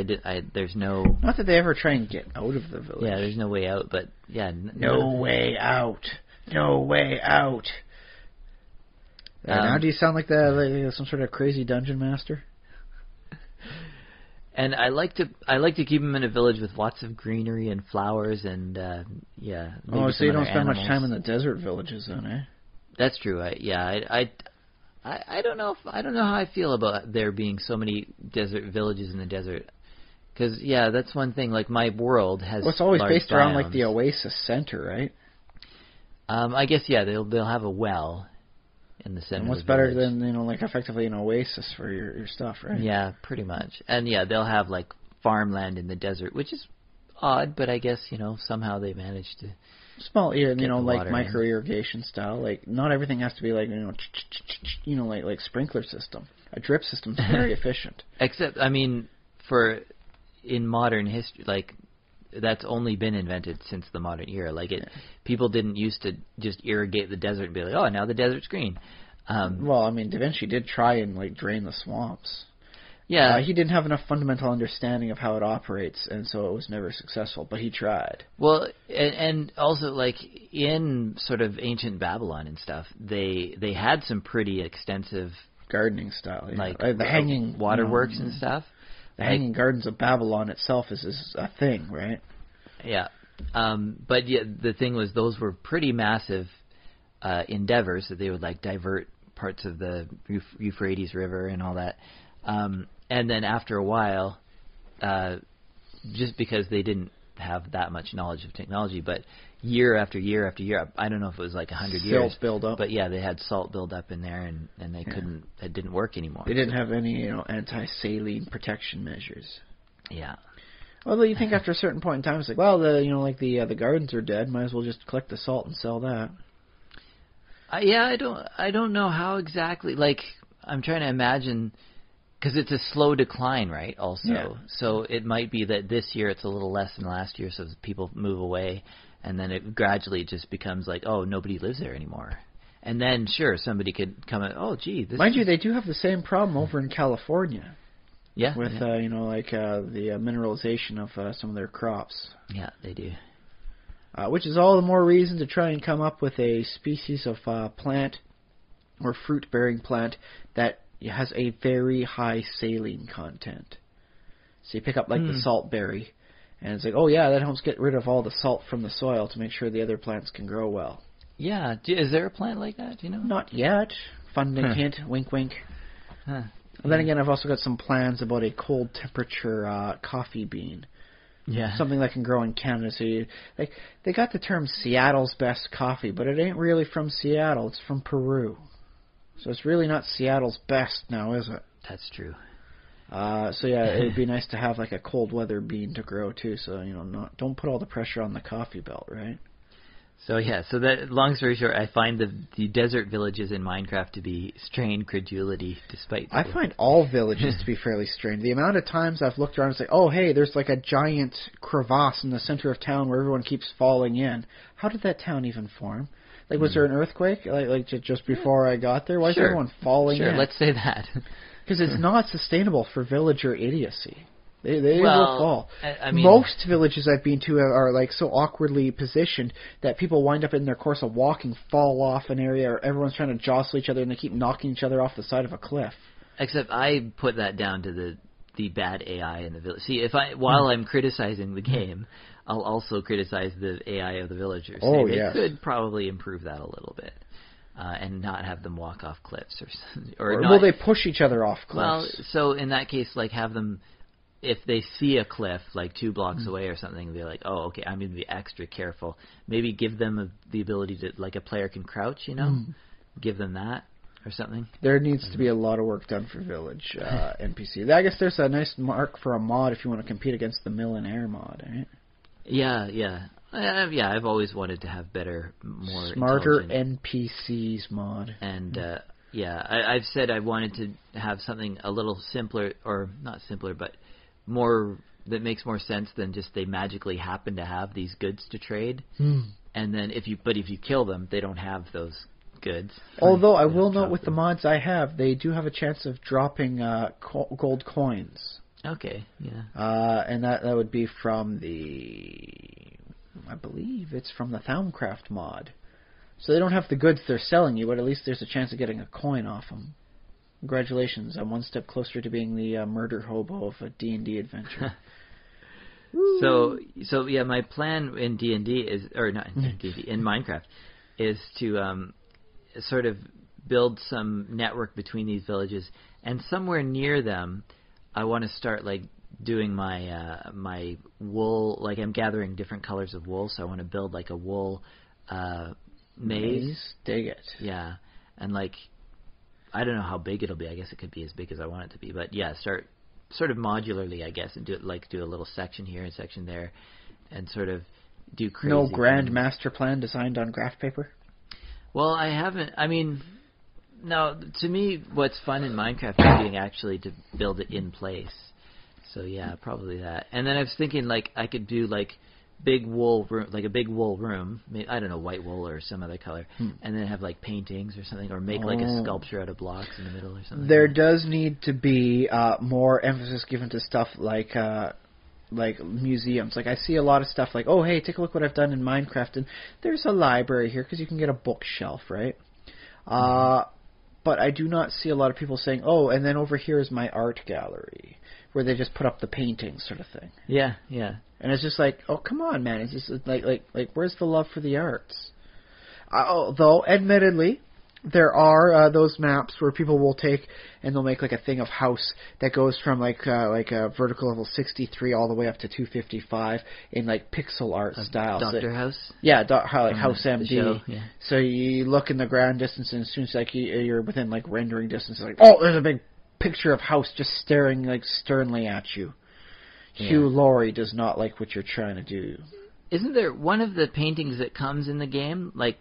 there's no. Not that they ever try and get out of the village. Yeah, there's no way out, but yeah. No way out. No way out. Now do you sound like some sort of crazy dungeon master? And I like to keep them in a village with lots of greenery and flowers and so you don't spend much time in the desert villages, then, eh? That's true. I don't know how I feel about there being so many desert villages in the desert. Because that's one thing. Like my world has. Well, it's always based biomes. around like the oasis center, right? I guess they'll have a well in the center. And what's better than effectively an oasis for your stuff, right? Yeah, pretty much. And they'll have like farmland in the desert, which is odd, but I guess somehow they managed to. Small, like micro irrigation style. Like not everything has to be like like sprinkler system. A drip system is very efficient. Except, I mean, in modern history, like that's only been invented since the modern era. Like people didn't used to just irrigate the desert and be like, oh, now the desert's green. Well, I mean, Da Vinci did try and drain the swamps. Yeah, he didn't have enough fundamental understanding of how it operates, and so it was never successful. But he tried. Well, and also like in sort of ancient Babylon and stuff, they had some pretty extensive gardening style, like the hanging waterworks and stuff. The Hanging Gardens of Babylon itself is a thing, right? Yeah, but the thing was those were pretty massive endeavors that they would divert parts of the Euphrates River and all that. And then after a while, just because they didn't have that much knowledge of technology, but year after year after year, I don't know if it was like 100 years. Salt build up. But they had salt build up in there, and they couldn't. It didn't work anymore. They didn't have any anti-saline protection measures. Yeah. Although you think after a certain point in time, it's like, well, the gardens are dead. Might as well just collect the salt and sell that. I don't know how exactly. I'm trying to imagine. Because it's a slow decline, right, also. Yeah. So it might be that this year it's a little less than last year, so people move away, and then it gradually just becomes like, oh, nobody lives there anymore. And then, sure, somebody could come and, oh, gee. Mind you, they do have the same problem over in California. Yeah. With, the mineralization of some of their crops. Yeah, they do. Which is all the more reason to try and come up with a species of plant or fruit-bearing plant that it has a very high saline content. So you pick up the saltberry, and it's like, oh yeah, that helps get rid of all the salt from the soil to make sure the other plants can grow well. Yeah. Is there a plant like that? Do you know? Not yet. Funding hint, wink wink. Huh. And then again, I've also got some plans about a cold temperature coffee bean. Yeah. Something that can grow in Canada. So they got the term Seattle's best coffee, but it ain't really from Seattle. It's from Peru. So it's really not Seattle's best now, is it? That's true. So yeah, it would be nice to have like a cold weather bean to grow too. So don't put all the pressure on the coffee belt, right? So yeah, so that long story short, I find the desert villages in Minecraft to be strained credulity, despite. I find all villages to be fairly strained. The amount of times I've looked around and say, "Oh, hey, there's like a giant crevasse in the center of town where everyone keeps falling in." How did that town even form? Like, was there an earthquake? Like just before I got there? Why is everyone falling in? Sure, let's say that. Because it's not sustainable for villager idiocy. They will fall. I mean, most villages I've been to are like so awkwardly positioned that people wind up in their course of walking, fall off an area, or everyone's trying to jostle each other and they keep knocking each other off the side of a cliff. Except I put that down to the bad AI in the village. See, while I'm criticizing the game, I'll also criticize the AI of the villagers. Oh, they yes. could probably improve that a little bit. And not have them walk off cliffs or Well, they push each other off cliffs. Well, so in that case, like have them, if they see a cliff like 2 blocks away or something, they're like, oh, okay, I'm going to be extra careful. Maybe give them the ability to, like a player can crouch, give them that or something. There needs to be a lot of work done for village NPC. I guess there's a nice mark for a mod if you want to compete against the Millionaire mod, right? Yeah. I've always wanted to have better, more smarter NPCs mod. And I've said I wanted to have something a little simpler, or not simpler, but more that makes more sense than just they magically happen to have these goods to trade. And then if you kill them, they don't have those goods. Although I will note with the mods I have, they do have a chance of dropping gold coins. Okay, yeah. And that would be from I believe it's from the Thaumcraft mod. So they don't have the goods they're selling you, but at least there's a chance of getting a coin off them. Congratulations, I'm one step closer to being the murder hobo of a D&D adventure. So yeah, my plan in D&D is, or not in D&D, in Minecraft, is to sort of build some network between these villages, and somewhere near them, I want to start like doing my wool, like I'm gathering different colors of wool, so I want to build like a wool maze. Dig it. Yeah, and like I don't know how big it'll be. I guess it could be as big as I want it to be, but yeah, start sort of modularly, I guess, and do a little section here and section there, and sort of do crazy. No grand master plan designed on graph paper? Well, I haven't. I mean, no. To me, what's fun in Minecraft is being actually to build it in place. So yeah, probably that. And then I was thinking like I could do like big wool room, like a big wool room. I don't know, white wool or some other color, and then have like paintings or something, or make like a sculpture out of blocks in the middle or something. There does need to be more emphasis given to stuff like museums. Like I see a lot of stuff like, oh hey, take a look what I've done in Minecraft, and there's a library here because you can get a bookshelf, right? But I do not see a lot of people saying, oh, and then over here is my art gallery, where they just put up the paintings sort of thing. Yeah. And it's just like, oh, come on, man. It's just like where's the love for the arts? Although, admittedly, there are those maps where people will take and they'll make like a thing of house that goes from like a vertical level 63 all the way up to 255 in like pixel art style. Doctor House? Yeah, House MD. Show, yeah. So you look in the ground distance, and as soon as like you're within like rendering distance, it's like, oh, there's a big picture of house just staring like sternly at you. Yeah. Hugh Laurie does not like what you're trying to do. Isn't there one of the paintings that comes in the game, like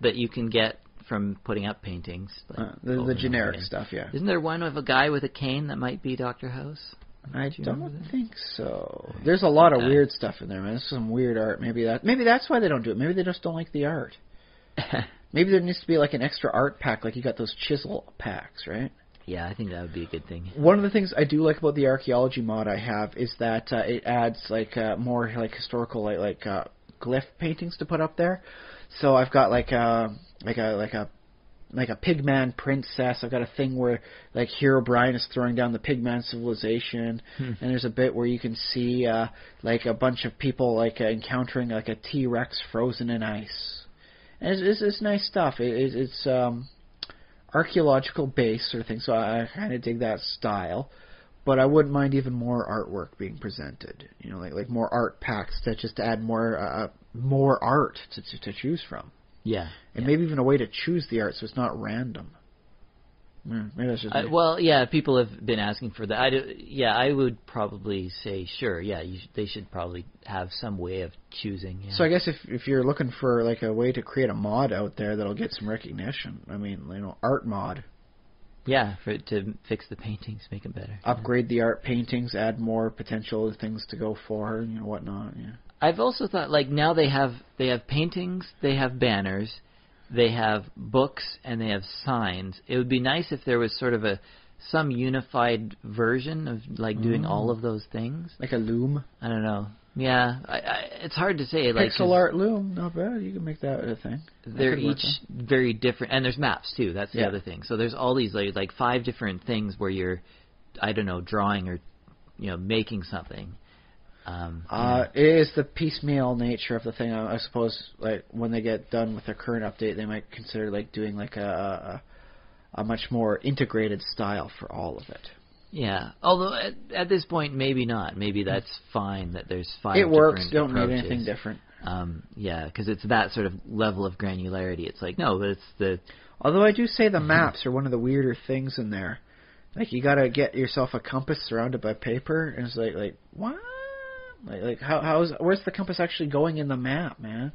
that you can get from putting up paintings? Like, the generic stuff, yeah. Isn't there one of a guy with a cane that might be Dr. House? I don't think so. There's a lot of weird stuff in there, man. There's some weird art. Maybe that's why they don't do it. Maybe they just don't like the art. Maybe there needs to be like an extra art pack, like you got those chisel packs, right? Yeah, I think that would be a good thing. One of the things I do like about the archaeology mod I have is that it adds like more like historical like glyph paintings to put up there. So I've got like a pigman princess. I've got a thing where like Hero Brian is throwing down the pigman civilization, and there's a bit where you can see like a bunch of people like encountering like a T-Rex frozen in ice. And it's nice stuff. It's archaeological base sort of thing, so I kind of dig that style. But I wouldn't mind even more artwork being presented. You know, like more art packs to just add more art to choose from. Yeah. And maybe even a way to choose the art so it's not random. Maybe that's just well, yeah, people have been asking for that. I would probably say sure. Yeah, they should probably have some way of choosing. Yeah. So I guess if you're looking for like a way to create a mod out there that'll get some recognition, I mean, you know, art mod. Yeah, to fix the paintings, make them better. Upgrade the art paintings, add more potential things to go for, you know, whatnot. Yeah. I've also thought, like, now they have paintings, they have banners, they have books, and they have signs. It would be nice if there was sort of some unified version of, like, doing all of those things. Like a loom? I don't know. Yeah, it's hard to say. Like, pixel art loom, not bad. You can make that a thing. They're each very different, and there's maps too. That's the other thing. So there's all these like 5 different things where you're, I don't know, drawing or, you know, making something. It is the piecemeal nature of the thing. I suppose, like when they get done with their current update, they might consider like doing like a much more integrated style for all of it. Yeah, although at this point, maybe not. Maybe that's fine that there's 5 it works, different don't approaches. need anything different. Yeah, because it's that sort of level of granularity. It's like, no, but it's the... Although I do say the maps are one of the weirder things in there. Like, you gotta get yourself a compass surrounded by paper, and it's like what? Like where's the compass actually going in the map, man?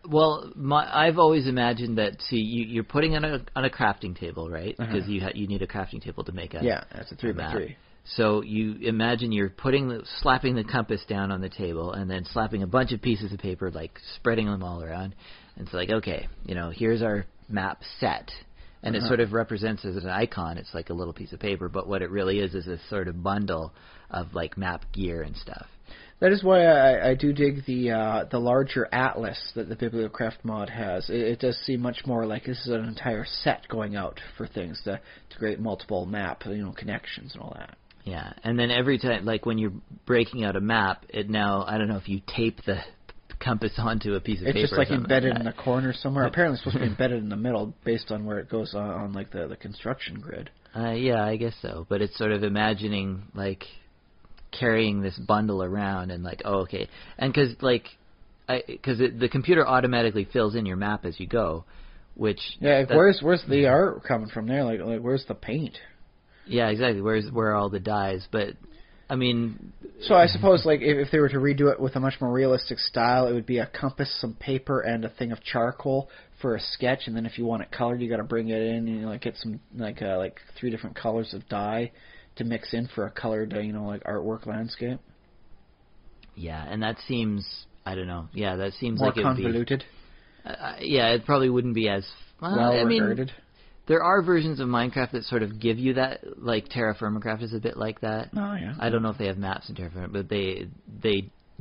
Well, I've always imagined that. See, you're putting it on a crafting table, right? Because you need a crafting table to make a that's a 3x3. So you imagine you're slapping the compass down on the table, and then slapping a bunch of pieces of paper, like spreading them all around. And it's like, okay, you know, here's our map set, and it sort of represents as an icon. It's like a little piece of paper, but what it really is a sort of bundle of like map gear and stuff. That is why I do dig the larger atlas that the Bibliocraft mod has. It does seem much more like this is an entire set going out for things to create multiple map, you know, connections and all that. Yeah, and then every time, like when you're breaking out a map, it now, I don't know if you tape the compass onto a piece of paper. It's just like embedded like in the corner somewhere. Apparently it's supposed to be embedded in the middle based on where it goes on like the construction grid. Yeah, I guess so. But it's sort of imagining like carrying this bundle around and like, oh, okay. And because the computer automatically fills in your map as you go, which... Yeah, where's the art coming from there? Like where's the paint? Yeah, exactly. Where are all the dyes? But, I mean... So I suppose like if they were to redo it with a much more realistic style, it would be a compass, some paper, and a thing of charcoal for a sketch. And then if you want it colored, you got to bring it in and like get some like 3 different colors of dye to mix in for a colored, you know, like artwork landscape. Yeah, and that seems, I don't know. Yeah, that seems more like it would be... More convoluted. Yeah, it probably wouldn't be as... well regarded. There are versions of Minecraft that sort of give you that, like Terra Firmacraft is a bit like that. Oh, yeah. I don't know if they have maps in Terra Firma, but they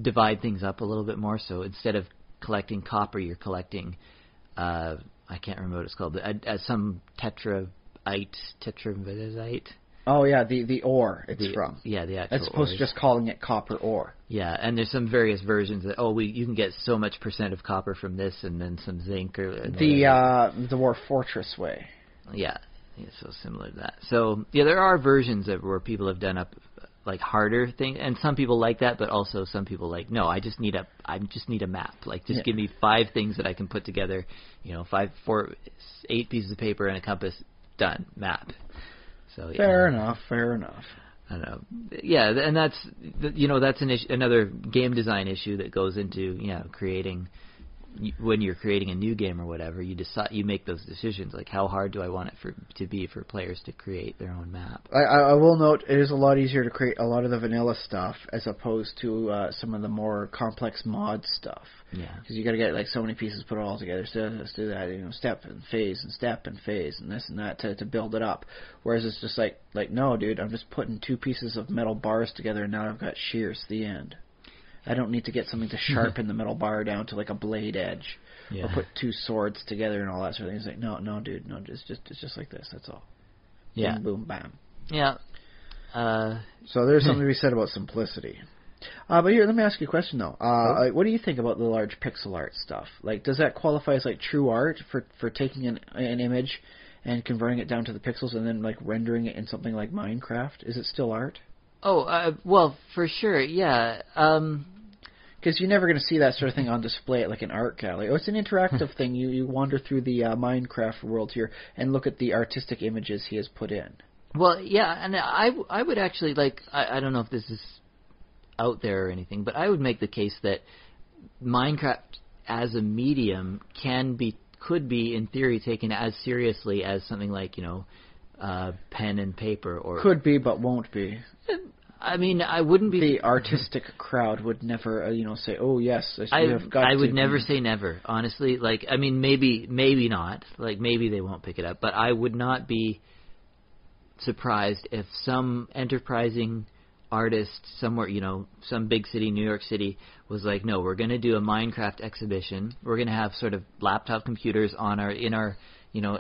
divide things up a little bit more. So instead of collecting copper, you're collecting, I can't remember what it's called, but some tetravisite. Oh, yeah, the ore it's from. Yeah, the actual as opposed to just calling it copper ore. Yeah, and there's some various versions that, you can get so much % of copper from this and then some zinc. Or the Dwarf Fortress way. Yeah, so similar to that. So, yeah, there are versions where people have done up like harder things, and some people like that, but also some people like, no, I just need a map. Like, just give me 5 things that I can put together, you know, 8 pieces of paper and a compass, done, map. So yeah. Fair enough. I don't know. Yeah, and that's another game design issue that goes into creating. When you're creating a new game or whatever, you make those decisions. Like, how hard do I want it to be for players to create their own map? I will note it is a lot easier to create a lot of the vanilla stuff as opposed to some of the more complex mod stuff. Yeah. Because you got to get like so many pieces put all together. So let's do that, step and phase and this and that to build it up. Whereas it's just like no, dude, I'm just putting 2 pieces of metal bars together and now I've got shears at the end. I don't need to get something to sharpen the metal bar down to like a blade edge, or put 2 swords together and all that sort of thing. It's like no, dude, no, it's just like this. That's all. Yeah. Boom, boom, bam. Yeah. So there's something to be said about simplicity. But here, let me ask you a question though. Like, what do you think about the large pixel art stuff? Like, does that qualify as like true art for taking an image and converting it down to the pixels and then like rendering it in something like Minecraft? Is it still art? Oh, well, for sure, yeah. Because you're never going to see that sort of thing on display at like an art gallery. Oh, it's an interactive thing. You wander through the Minecraft world here and look at the artistic images he has put in. Well, yeah, and I would actually like, I don't know if this is out there or anything, but I would make the case that Minecraft as a medium could be in theory taken as seriously as something like, pen and paper, or could be but won't be. I mean, I wouldn't be... The artistic crowd would never, say, oh, yes, we have got to... I would never say never, honestly. Like, I mean, maybe not. Like, maybe they won't pick it up. But I would not be surprised if some enterprising artist somewhere, some big city, New York City, was like, no, we're going to do a Minecraft exhibition. We're going to have sort of laptop computers in our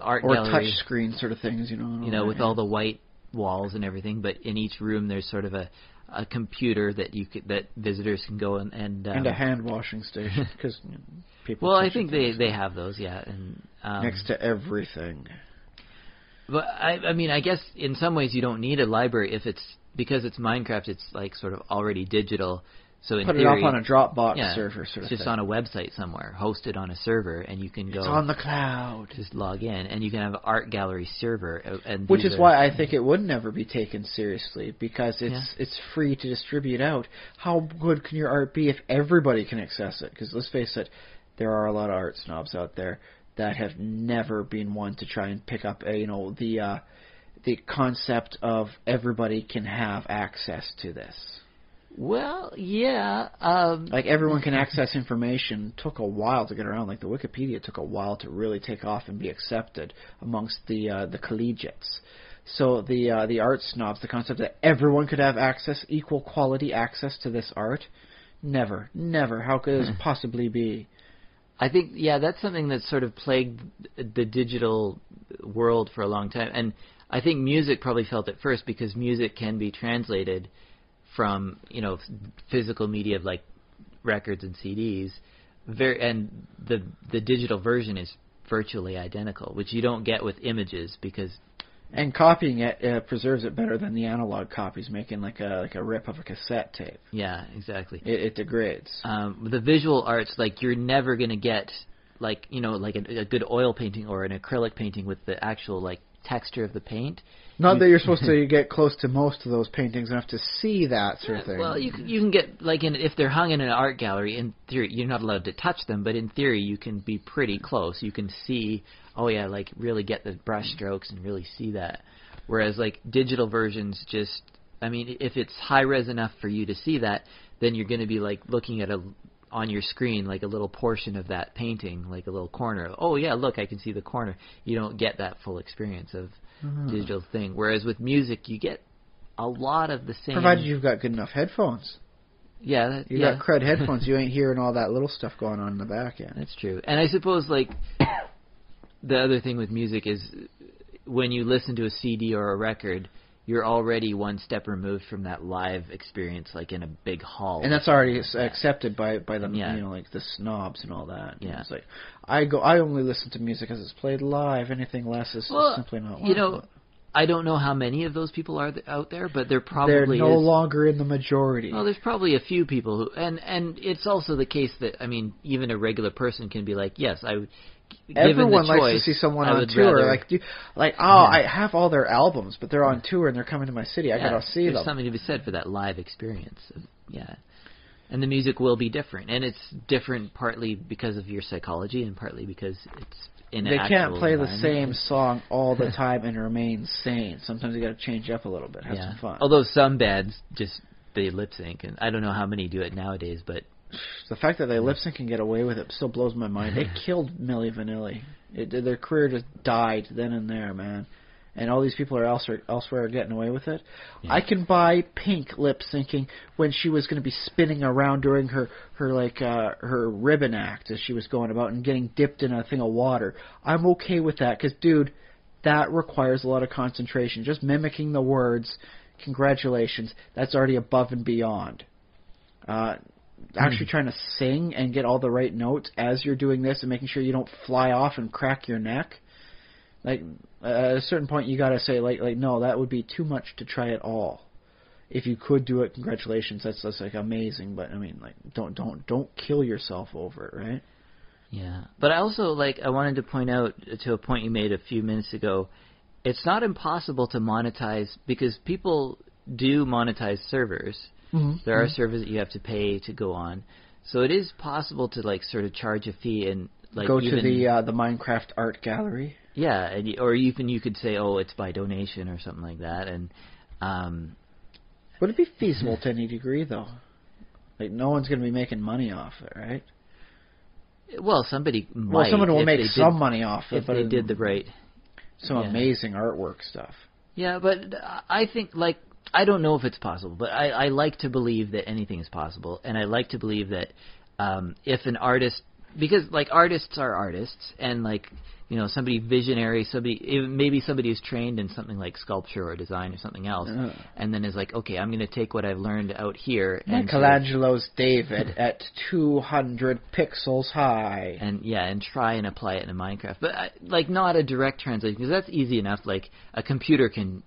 art or gallery. Or touch screen sort of things, with all the white walls and everything, but in each room there's sort of a computer that visitors can go and a hand washing station, because people. Well, I think they have those, yeah, and next to everything. But I mean, I guess in some ways you don't need a library because it's Minecraft. It's like sort of already digital. So in Put theory, it up on a Dropbox server, sort of it's just thing. on a website somewhere, hosted on a server, and you can go. It's on the cloud. Just log in, and you can have an art gallery server. And which is why I think it would never be taken seriously, because it's free to distribute out. How good can your art be if everybody can access it? Because let's face it, there are a lot of art snobs out there that have never been one to try and pick up the concept of everybody can have access to this. Well, yeah. Like everyone can access information. Took a while to get around. Like the Wikipedia took a while to really take off and be accepted amongst the collegiates. So the art snobs, the concept that everyone could have access, equal quality access to this art, never. How could this possibly be? I think, that's something that sort of plagued the digital world for a long time. And I think music probably felt it first, because music can be translated from, physical media like records and CDs, and the digital version is virtually identical, which you don't get with images because... And copying it preserves it better than the analog copies, making like a rip of a cassette tape. Yeah, exactly. It degrades. The visual arts, like you're never going to get like a good oil painting or an acrylic painting with the actual like texture of the paint. Not that you're supposed to get close to most of those paintings enough to see that sort of thing. Well, you can get like if they're hung in an art gallery. In theory, you're not allowed to touch them, but in theory, you can be pretty close. You can see, like really get the brush strokes and really see that. Whereas like digital versions, if it's high res enough for you to see that, then you're going to be like looking at on your screen like a little portion of that painting, like a little corner. Oh yeah, look, I can see the corner. You don't get that full experience of digital thing. Whereas with music, you get a lot of the same. Provided you've got good enough headphones. Yeah, you got crud headphones. You ain't hearing all that little stuff going on in the back end. That's true. And I suppose like the other thing with music is when you listen to a CD or a record, you're already one step removed from that live experience, like in a big hall. And that's already accepted by them, like the snobs and all that. Yeah. It's like, I only listen to music as it's played live. Anything less is simply not worth it. I don't know how many of those people are out there, but they're no longer in the majority. Well, there's probably a few people who, and it's also the case that, even a regular person can be like, yes, everyone likes to see someone on tour. I have all their albums, but they're on tour and they're coming to my city. I gotta see them. There's something to be said for that live experience. And the music will be different, and it's different partly because of your psychology and partly because it's in an actual They can't play the environment. same song all the time and remain sane. Sometimes you got to change up a little bit, have some fun. Although some bands they lip sync, and I don't know how many do it nowadays, but the fact that they lip sync and get away with it still blows my mind. It killed Milli Vanilli. Their career just died then and there, man. And all these people are elsewhere getting away with it. Yeah. I can buy Pink lip syncing when she was going to be spinning around during her ribbon act as she was going about and getting dipped in a thing of water. I'm okay with that because, dude, that requires a lot of concentration. Just mimicking the words, congratulations, that's already above and beyond. Actually trying to sing and get all the right notes as you're doing this and making sure you don't fly off and crack your neck. Like at a certain point, you gotta say like no, that would be too much to try at all. If you could do it, congratulations. That's like amazing. But I mean, like don't kill yourself over it, right? Yeah, but I also I wanted to point out to a point you made a few minutes ago. It's not impossible to monetize because people do monetize servers. Mm-hmm. There are servers that you have to pay to go on, so it is possible to sort of charge a fee and go to the Minecraft art gallery. Yeah, or even you could say, oh, it's by donation or something like that, and. Would it be feasible to any degree, though? Like, no one's going to be making money off it, right? Well, somebody might. Well, someone will make some money off it. If they did the right... Some amazing artwork stuff. Yeah, but I think, I don't know if it's possible, but I like to believe that anything is possible, and I like to believe that if an artist... Because, artists are artists, and, somebody visionary, maybe somebody who's trained in something like sculpture or design or something else, and then is okay, I'm going to take what I've learned out here. Michelangelo's David at 200 pixels high. And try and apply it in Minecraft. But, not a direct translation, because that's easy enough. A computer can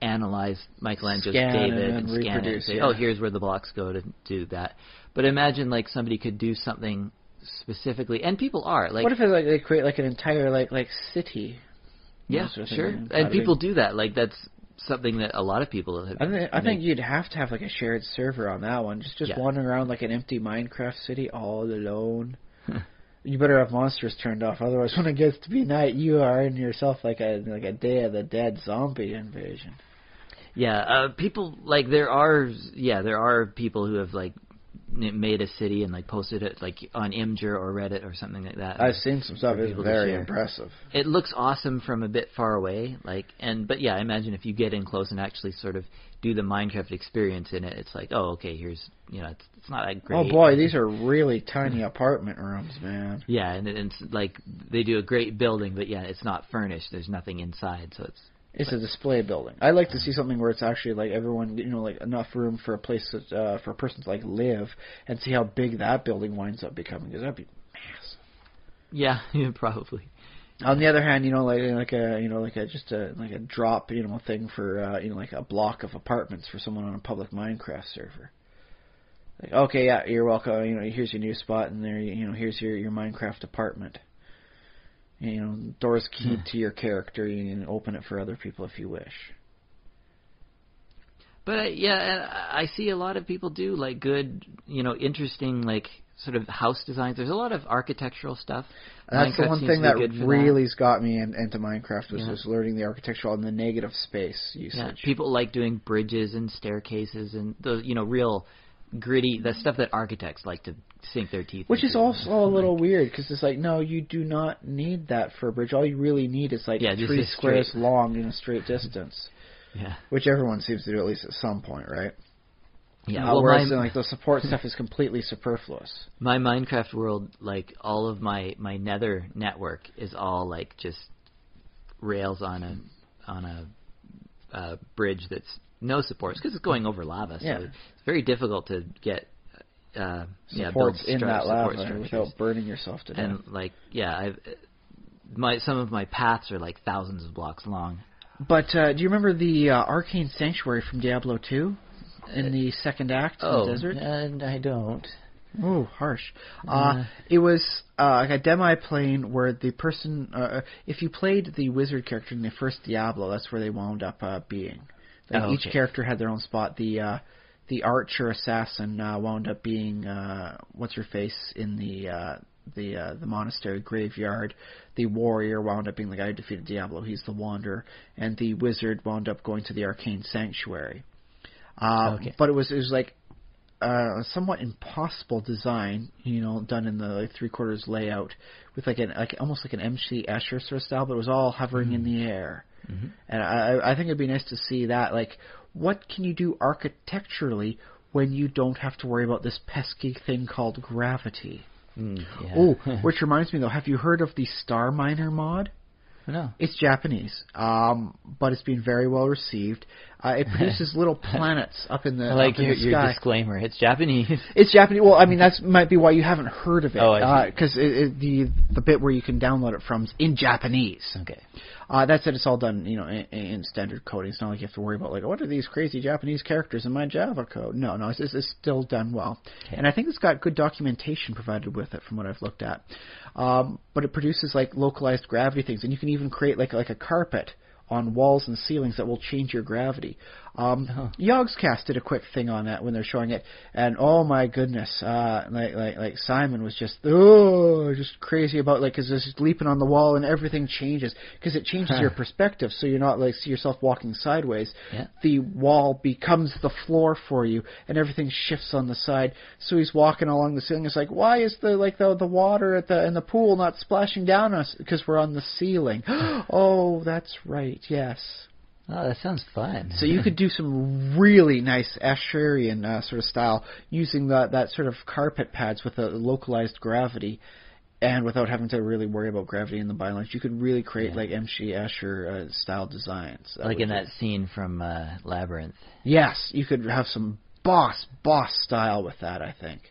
analyze Michelangelo's David and scan it and say, oh, here's where the blocks go to do that. But imagine, somebody could do something... specifically, and people are what if they create an entire city? Yeah, sure, and people do that. That's something that a lot of people have. I think you'd have to have a shared server on that one. Just wandering around an empty Minecraft city all alone. You better have monsters turned off, otherwise, when it gets to be night, you are in yourself a Day of the Dead zombie invasion. Yeah, people there are people who have made a city and posted it on Imgur or Reddit or something like that. I've seen some stuff. It's very impressive. It looks awesome from a bit far away, but I imagine if you get in close and actually sort of do the Minecraft experience in it, it's oh, okay, here's it's not that great. Oh boy, these are really tiny apartment rooms, man. Yeah, and it's they do a great building, but it's not furnished. There's nothing inside, so it's a display building. I like to see something where it's actually everyone, enough room for a place that, for a person to live, and see how big that building winds up becoming, because that'd be massive. Yeah, probably. On the other hand, just a drop, thing for a block of apartments for someone on a public Minecraft server. Okay, yeah, you're welcome. Here's your new spot, and there, here's your Minecraft apartment. Doors keyed to your character. You can open it for other people if you wish. But I see a lot of people do good, interesting sort of house designs. There's a lot of architectural stuff. That's the one thing that really's got me into Minecraft was learning the architectural and the negative space usage. Yeah, people like doing bridges and staircases and the real gritty, the stuff that architects like to sink their teeth Which into. is also a little weird, because it's no, you do not need that for a bridge. All you really need is 3 squares long in a straight distance. Yeah. Which everyone seems to do at least at some point, right? Yeah. Whereas the support stuff is completely superfluous. My Minecraft world, all of my Nether network is all just rails on a bridge that's no supports, because it's going over lava, so it's very difficult to get supports in that lava without burning yourself to death. And some of my paths are thousands of blocks long. But do you remember the Arcane Sanctuary from Diablo 2 in the second act in the desert? And I don't. Oh, harsh. It was a demi-plane where the person, if you played the wizard character in the first Diablo, that's where they wound up being. Each character had their own spot. The archer assassin wound up being what's her face in the monastery graveyard. The warrior wound up being the guy who defeated Diablo. He's the wanderer, and the wizard wound up going to the arcane sanctuary. But it was somewhat impossible design, done in the 3/4 layout with almost like an MC Escher sort of style, but it was all hovering in the air. Mm-hmm. And I think it'd be nice to see that. What can you do architecturally when you don't have to worry about this pesky thing called gravity? Which reminds me, though, have you heard of the Star Miner mod? No. It's Japanese, but it's been very well received. It produces little planets up in the like up in the your sky. disclaimer. It's Japanese. It's Japanese. Well, I mean, that might be why you haven't heard of it. Oh, I see. Because the bit where you can download it from is in Japanese. Okay. That said, it's all done, in standard coding. It's not like you have to worry about, like, what are these crazy Japanese characters in my Java code? No, it's still done well. Okay. And I think it's got good documentation provided with it from what I've looked at. But it produces, like, localized gravity things. And you can even create, like a carpet on walls and ceilings that will change your gravity. Yogscast did a quick thing on that when they're showing it, and oh my goodness, like Simon was just crazy about, like, because it's leaping on the wall and everything changes because it changes your perspective, so you're not like see yourself walking sideways. Yeah. The wall becomes the floor for you, and everything shifts on the side. So he's walking along the ceiling. It's like, why is the water in the pool not splashing down us? Because we're on the ceiling. Oh, that's right. Yes. Oh, that sounds fun. So you could do some really nice Asherian sort of style using that sort of carpet pads with a localized gravity, and without having to really worry about gravity in the bylines. You could really create like M.C. Escher style designs. Like in that scene from Labyrinth. Yes, you could have some boss style with that, I think.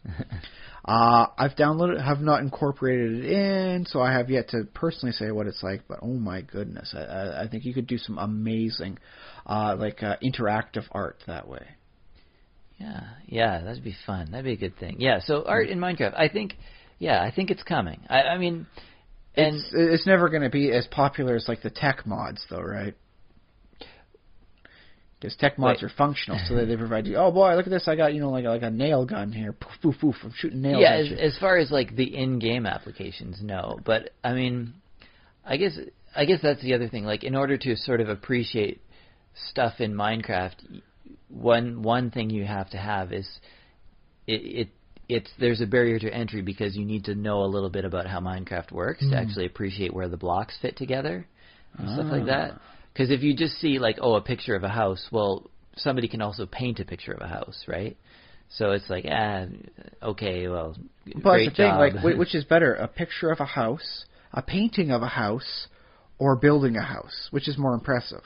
I've downloaded it, have not incorporated it in, so I have yet to personally say what it's like, but oh my goodness, I think you could do some amazing interactive art that way. Yeah, that'd be fun. That'd be a good thing. Yeah, so art in Minecraft, I think it's coming. I mean, and it's never going to be as popular as like the tech mods, though, right? Because tech mods are functional, so they provide you. Oh boy, look at this! I got like a nail gun here. Poof, poof, poof! I'm shooting nails. Yeah, at you. As far as like the in-game applications, no. But I mean, I guess that's the other thing. Like, in order to sort of appreciate stuff in Minecraft, one thing you have to have is there's a barrier to entry because you need to know a little bit about how Minecraft works to actually appreciate where the blocks fit together and stuff like that. Because if you just see, like, a picture of a house, well, somebody can also paint a picture of a house, right? So it's like, okay, well, great job. But the thing, like, which is better, a picture of a house, a painting of a house, or building a house? Which is more impressive?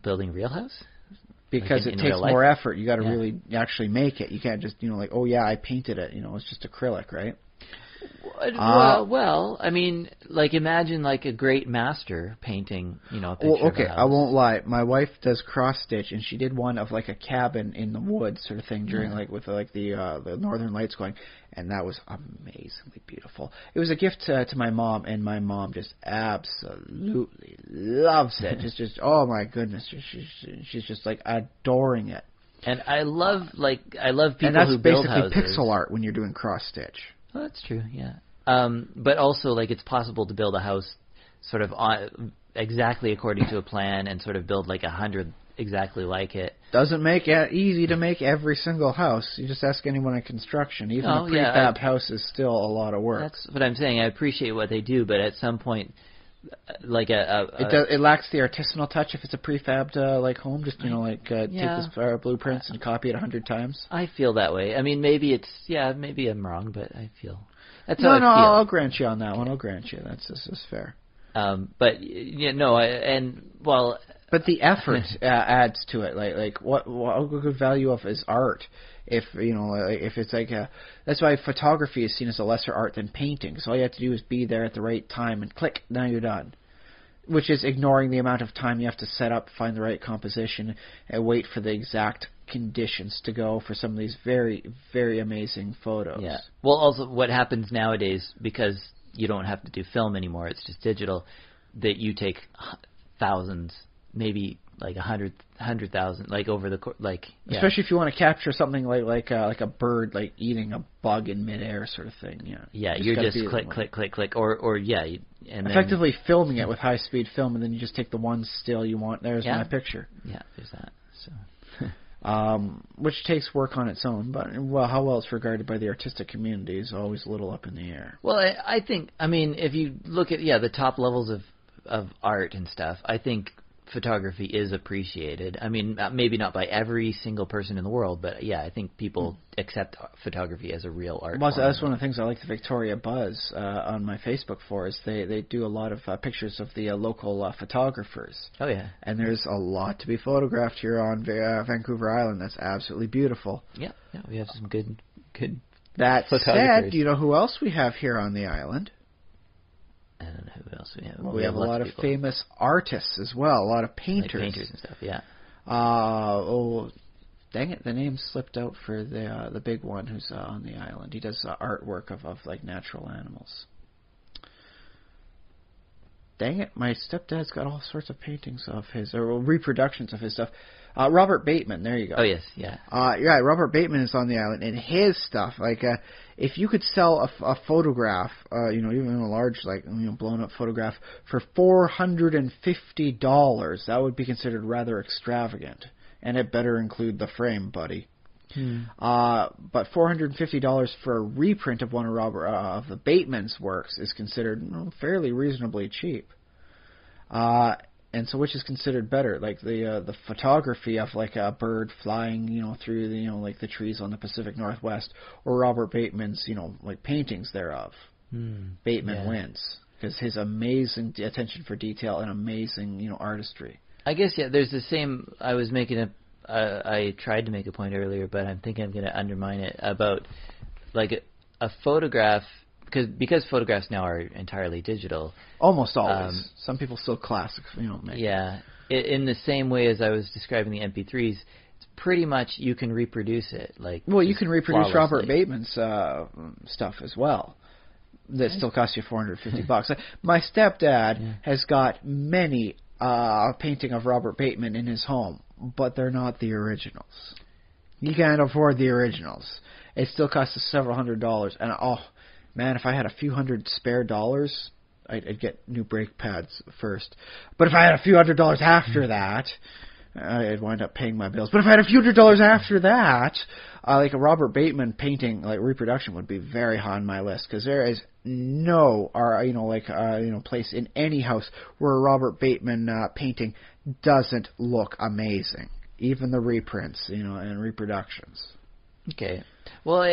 Building a real house? Because it takes more effort. You got to really actually make it. You can't just, like, oh, yeah, I painted it. It's just acrylic, right? Well, I mean, like, imagine like a great master painting, a picture of a house. I won't lie. My wife does cross stitch, and she did one of like a cabin in the woods sort of thing during with the Northern Lights going, and that was amazingly beautiful. It was a gift to my mom, and my mom just absolutely loves it. just oh my goodness, she's just like adoring it. And I love people who build houses. And that's basically pixel art when you're doing cross stitch. Oh, that's true, yeah. But also, like, it's possible to build a house sort of exactly according to a plan and sort of build, like, 100 exactly like it. Doesn't make it easy to make every single house. You just ask anyone in construction. Even a prefab house is still a lot of work. That's what I'm saying. I appreciate what they do, but at some point, like it lacks the artisanal touch if it's a prefabbed home. Just take the blueprints and copy it 100 times. I feel that way. I mean, maybe I'm wrong, but I feel that's how I feel. I'll grant you on that one. I'll grant you that's fair. But But the effort adds to it. What good value of is art? If if it's that's why photography is seen as a lesser art than painting. So all you have to do is be there at the right time and click, now you're done. Which is ignoring the amount of time you have to set up, find the right composition, and wait for the exact conditions to go for some of these very, very amazing photos. Yeah. Well, also what happens nowadays, because you don't have to do film anymore, it's just digital, that you take thousands, maybe like 100,000, like over the Especially if you want to capture something like a bird like eating a bug in midair, sort of thing. Yeah. Yeah, you're just click, or and effectively then filming it with high speed film, and then you just take the one still you want. There's my picture. Yeah, there's that. So. Which takes work on its own, but how well it's regarded by the artistic community is always a little up in the air. Well, I think, if you look at the top levels of art and stuff, I think photography is appreciated. I mean, maybe not by every single person in the world, but yeah, I think people accept photography as a real art form. That's one of the things I like the Victoria Buzz on my Facebook for, is they do a lot of pictures of the local photographers. Oh, yeah. And there's a lot to be photographed here on Vancouver Island. That's absolutely beautiful. Yeah, we have some good That photographers. said, do you know who else we have here on the island? I don't know who else we have. Well, we have a lot of famous artists as well, a lot of painters. Like painters and stuff, yeah. Dang it, the name slipped out for the big one who's on the island. He does artwork of like natural animals. Dang it, my stepdad's got all sorts of paintings of his, or reproductions of his stuff. Robert Bateman, there you go. Oh, yes, yeah. Yeah, Robert Bateman is on the island, and his stuff, like, if you could sell a photograph, even a large, like, blown-up photograph, for $450, that would be considered rather extravagant. And it better include the frame, buddy. But $450 for a reprint of one of the Bateman's works is considered fairly reasonably cheap. And so, which is considered better, like the photography of like a bird flying, through the, like the trees on the Pacific Northwest, or Robert Bateman's, like paintings thereof. Bateman wins because his amazing attention for detail and amazing, artistry. I guess there's the same. I was making I tried to make a point earlier, but I'm thinking I'm going to undermine it about like a photograph. Because photographs now are entirely digital. Almost always. Some people still classic, make. Yeah. In the same way as I was describing the MP3s, it's pretty much you can reproduce it. Well, you can reproduce Robert Bateman's stuff as well. That still costs you $450. My stepdad has got many painting of Robert Bateman in his home, but they're not the originals. You can't afford the originals. It still costs us several $100s, and man, if I had a few hundred spare dollars, I'd get new brake pads first. But if I had a few $100s after that, I'd wind up paying my bills. But if I had a few $100s after that, like a Robert Bateman painting, like reproduction, would be very high on my list, because there is no, place in any house where a Robert Bateman painting doesn't look amazing. Even the reprints, and reproductions. Okay. Well,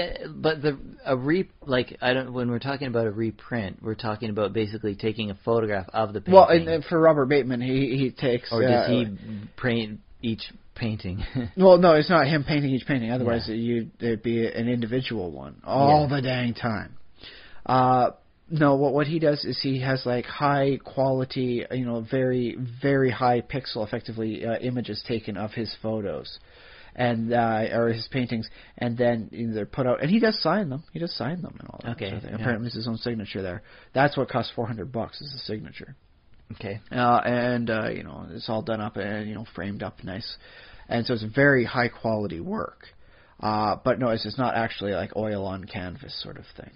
when we're talking about a reprint, we're talking about basically taking a photograph of the painting. Well, and for Robert Bateman, he takes. Or does he paint each painting? Well, no, it's not him painting each painting. Otherwise, it'd be an individual one all the dang time. No, what he does is he has like high quality, very very high pixel, effectively images taken of his photos. And or his paintings, and then they're put out, and he does sign them. He does sign them and all that. Okay. Sort of thing. Apparently, it's his own signature there. That's what costs $400 is the signature. Okay. And it's all done up and framed up nice, and so it's very high quality work. But no, it's not actually like oil on canvas sort of thing.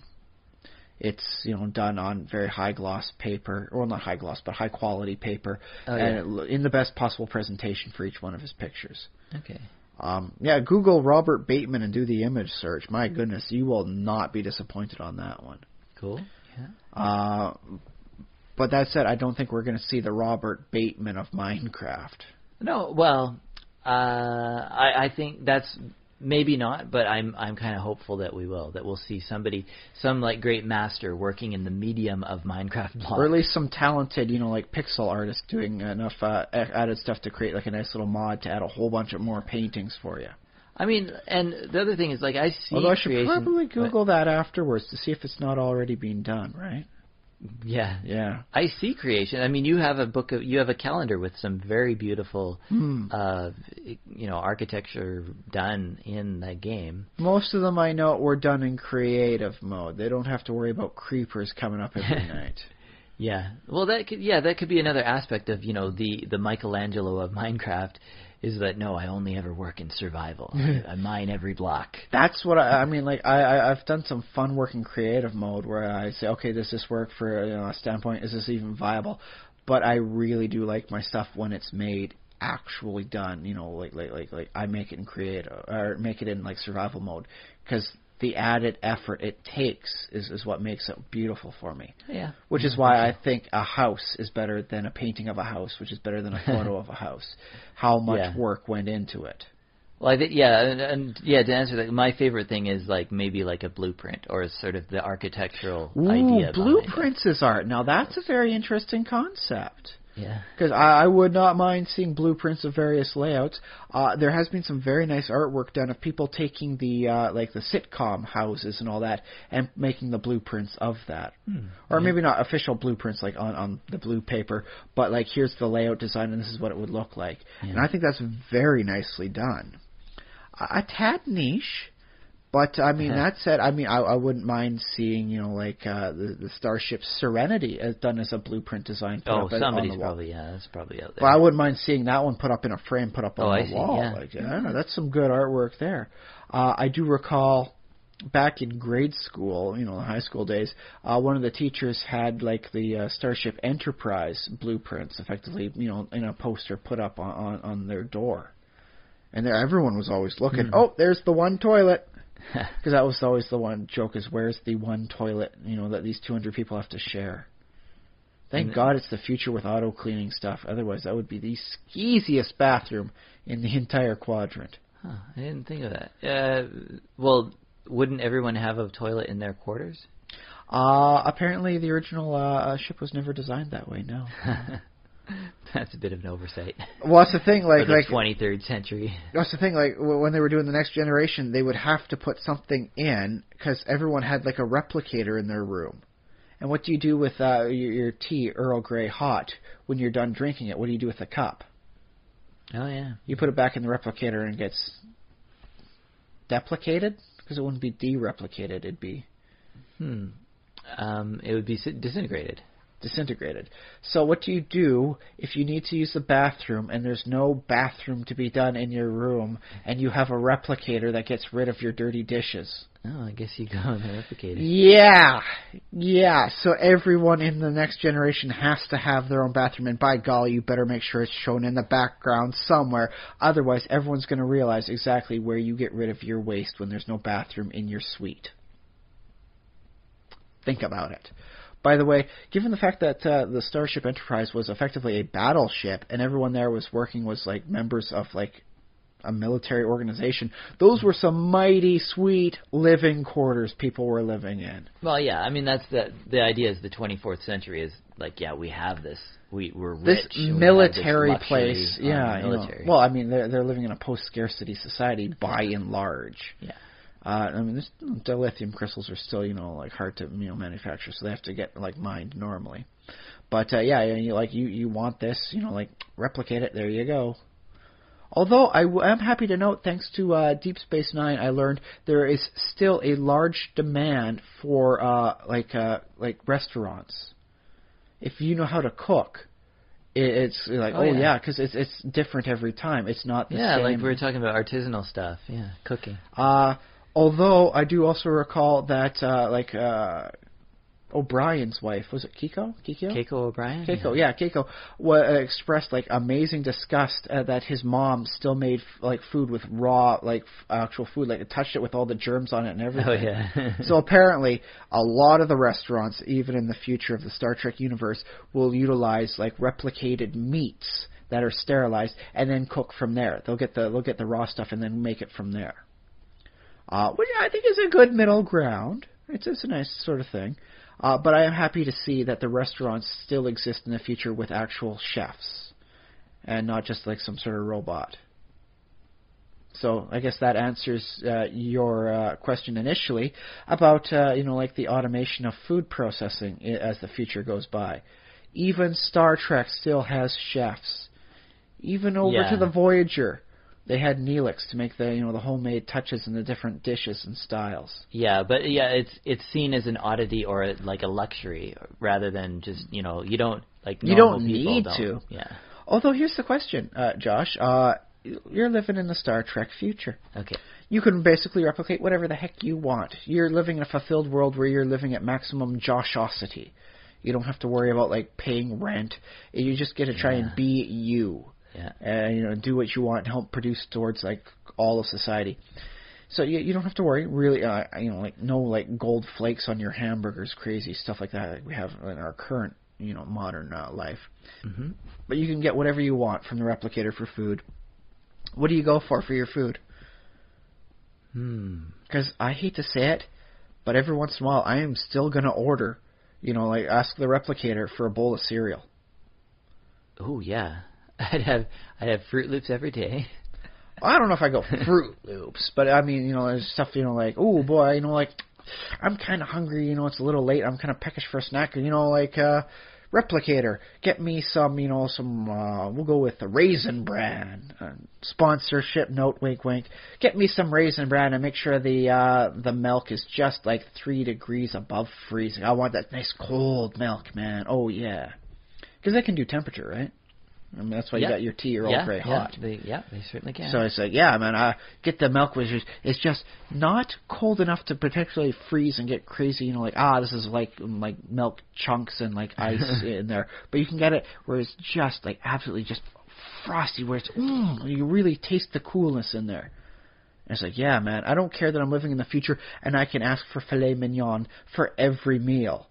It's done on very high gloss paper, or not high gloss, but high quality paper, and in the best possible presentation for each one of his pictures. Okay. Google Robert Bateman and do the image search. My goodness, you will not be disappointed on that one. Cool. Yeah. But that said, I don't think we're going to see the Robert Bateman of Minecraft. No, well, I think that's maybe not, but I'm kind of hopeful that we will. That we'll see some like great master working in the medium of Minecraft blocks. Or at least some talented, like pixel artist doing enough added stuff to create like a nice little mod to add a whole bunch of more paintings for you. I mean, and the other thing is, like, I see. Although I should probably Google that afterwards to see if it's not already being done, right? Yeah. I see creation. I mean, you have a calendar with some very beautiful, architecture done in the game. Most of them I know were done in creative mode. They don't have to worry about creepers coming up every night. Yeah. Well, that could be another aspect of, the Michelangelo of Minecraft. Is that no? I only ever work in survival. I mine every block. That's what I mean. Like I've done some fun work in creative mode where I say, okay, does this work for a standpoint? Is this even viable? But I really do like my stuff when it's made actually done. Like I make it in creative or make it in like survival mode, because the added effort it takes is what makes it beautiful for me. Yeah. Which is why I think a house is better than a painting of a house, which is better than a photo of a house. How much work went into it. Well, I think, and to answer that, my favorite thing is like maybe like a blueprint or sort of the architectural idea. Blueprints is art. Now that's a very interesting concept. Yeah. Because I would not mind seeing blueprints of various layouts. There has been some very nice artwork done of people taking the like the sitcom houses and all that and making the blueprints of that. Or maybe not official blueprints like on the blue paper, but like here's the layout design and this is what it would look like. Yeah. And I think that's very nicely done. A tad niche. But, I mean, that said, I mean, I wouldn't mind seeing, you know, like the Starship Serenity as done as a blueprint design put up somebody's on the wall. probably, that's probably out there. But I wouldn't mind seeing that one put up in a frame, put up on the wall. Yeah. Like, yeah, that's some good artwork there. I do recall back in grade school, you know, high school days, one of the teachers had, like, the Starship Enterprise blueprints, effectively, you know, in a poster put up on their door. And there, everyone was always looking, there's the one toilet. Because that was always the one joke is where's the one toilet, you know, that these 200 people have to share. Thank God it's the future with auto-cleaning stuff. Otherwise, that would be the skeeziest bathroom in the entire quadrant. Huh, I didn't think of that. Well, wouldn't everyone have a toilet in their quarters? Apparently the original ship was never designed that way, no. That's a bit of an oversight. Well, that's the thing, like 23rd century. That's the thing, like when they were doing the Next Generation, they would have to put something in because everyone had like a replicator in their room. And what do you do with your tea, Earl Grey hot, when you're done drinking it? What do you do with the cup? Oh yeah, you put it back in the replicator and it gets deplicated because it wouldn't be de-replicated. It'd be it would be disintegrated. So what do you do if you need to use the bathroom and there's no bathroom to be done in your room and you have a replicator that gets rid of your dirty dishes? Oh, I guess you go on the replicator. Yeah. So everyone in the Next Generation has to have their own bathroom, and by golly, you better make sure it's shown in the background somewhere. Otherwise, everyone's going to realize exactly where you get rid of your waste when there's no bathroom in your suite. Think about it. By the way, given the fact that the Starship Enterprise was effectively a battleship and everyone there was working was like members of like a military organization, those were some mighty sweet living quarters people were living in. Well, yeah, I mean that's the idea is the 24th century is like we have this we're rich. This military this place, military. You know, well, I mean they're living in a post-scarcity society by and large. Yeah. I mean, the lithium crystals are still, you know, like hard to, you know, manufacture, so they have to get like mined normally. But you want this, you know, like replicate it. There you go. Although I am happy to note, thanks to Deep Space Nine, I learned there is still a large demand for like restaurants. If you know how to cook, it's like because it's different every time. It's not the same. Yeah, like we were talking about artisanal stuff. Yeah, cooking. Although I do also recall that O'Brien's wife, was it Keiko? Keiko O'Brien? Keiko expressed like amazing disgust that his mom still made like food with raw actual food, like it touched it with all the germs on it and everything. Oh yeah. So apparently a lot of the restaurants, even in the future of the Star Trek universe, will utilize like replicated meats that are sterilized and then cook from there. They'll get the raw stuff and then make it from there. Which I think is a good middle ground. It's a nice sort of thing. But I am happy to see that the restaurants still exist in the future with actual chefs and not just like some sort of robot. So I guess that answers your question initially about like the automation of food processing as the future goes by. Even Star Trek still has chefs. Even over to the Voyager, they had Neelix to make the the homemade touches and the different dishes and styles. Yeah, but it's seen as an oddity or like a luxury rather than just you don't like you don't need to. Yeah. Although here's the question, Josh. You're living in the Star Trek future. Okay. You can basically replicate whatever the heck you want. You're living in a fulfilled world where you're living at maximum Joshosity. You don't have to worry about like paying rent. You just get to try and be you. Yeah. And do what you want and help produce towards like all of society. So you don't have to worry, really, like no like gold flakes on your hamburgers, crazy stuff like that like we have in our current, modern life. Mm-hmm. But you can get whatever you want from the replicator for food. What do you go for your food? Because I hate to say it, but every once in a while I am still going to order, like ask the replicator for a bowl of cereal. Oh, yeah. I'd have Fruit Loops every day. I don't know if I go Fruit Loops, but I mean, there's stuff, like, oh boy, like, I'm kind of hungry, it's a little late, I'm kind of peckish for a snack, like, replicator, get me some, we'll go with the Raisin Bran, sponsorship note, wink wink, get me some Raisin Bran and make sure the milk is just like 3 degrees above freezing. I want that nice cold milk, man, oh yeah. Because they can do temperature, right? I mean, that's why you got your tea Earl Grey hot. They certainly can. So it's like, yeah, man, get the milk, which it's just not cold enough to particularly freeze and get crazy, like, this is like milk chunks and like ice in there. But you can get it where it's just like absolutely just frosty, where it's, you really taste the coolness in there. And it's like, yeah, man, I don't care that I'm living in the future and I can ask for filet mignon for every meal.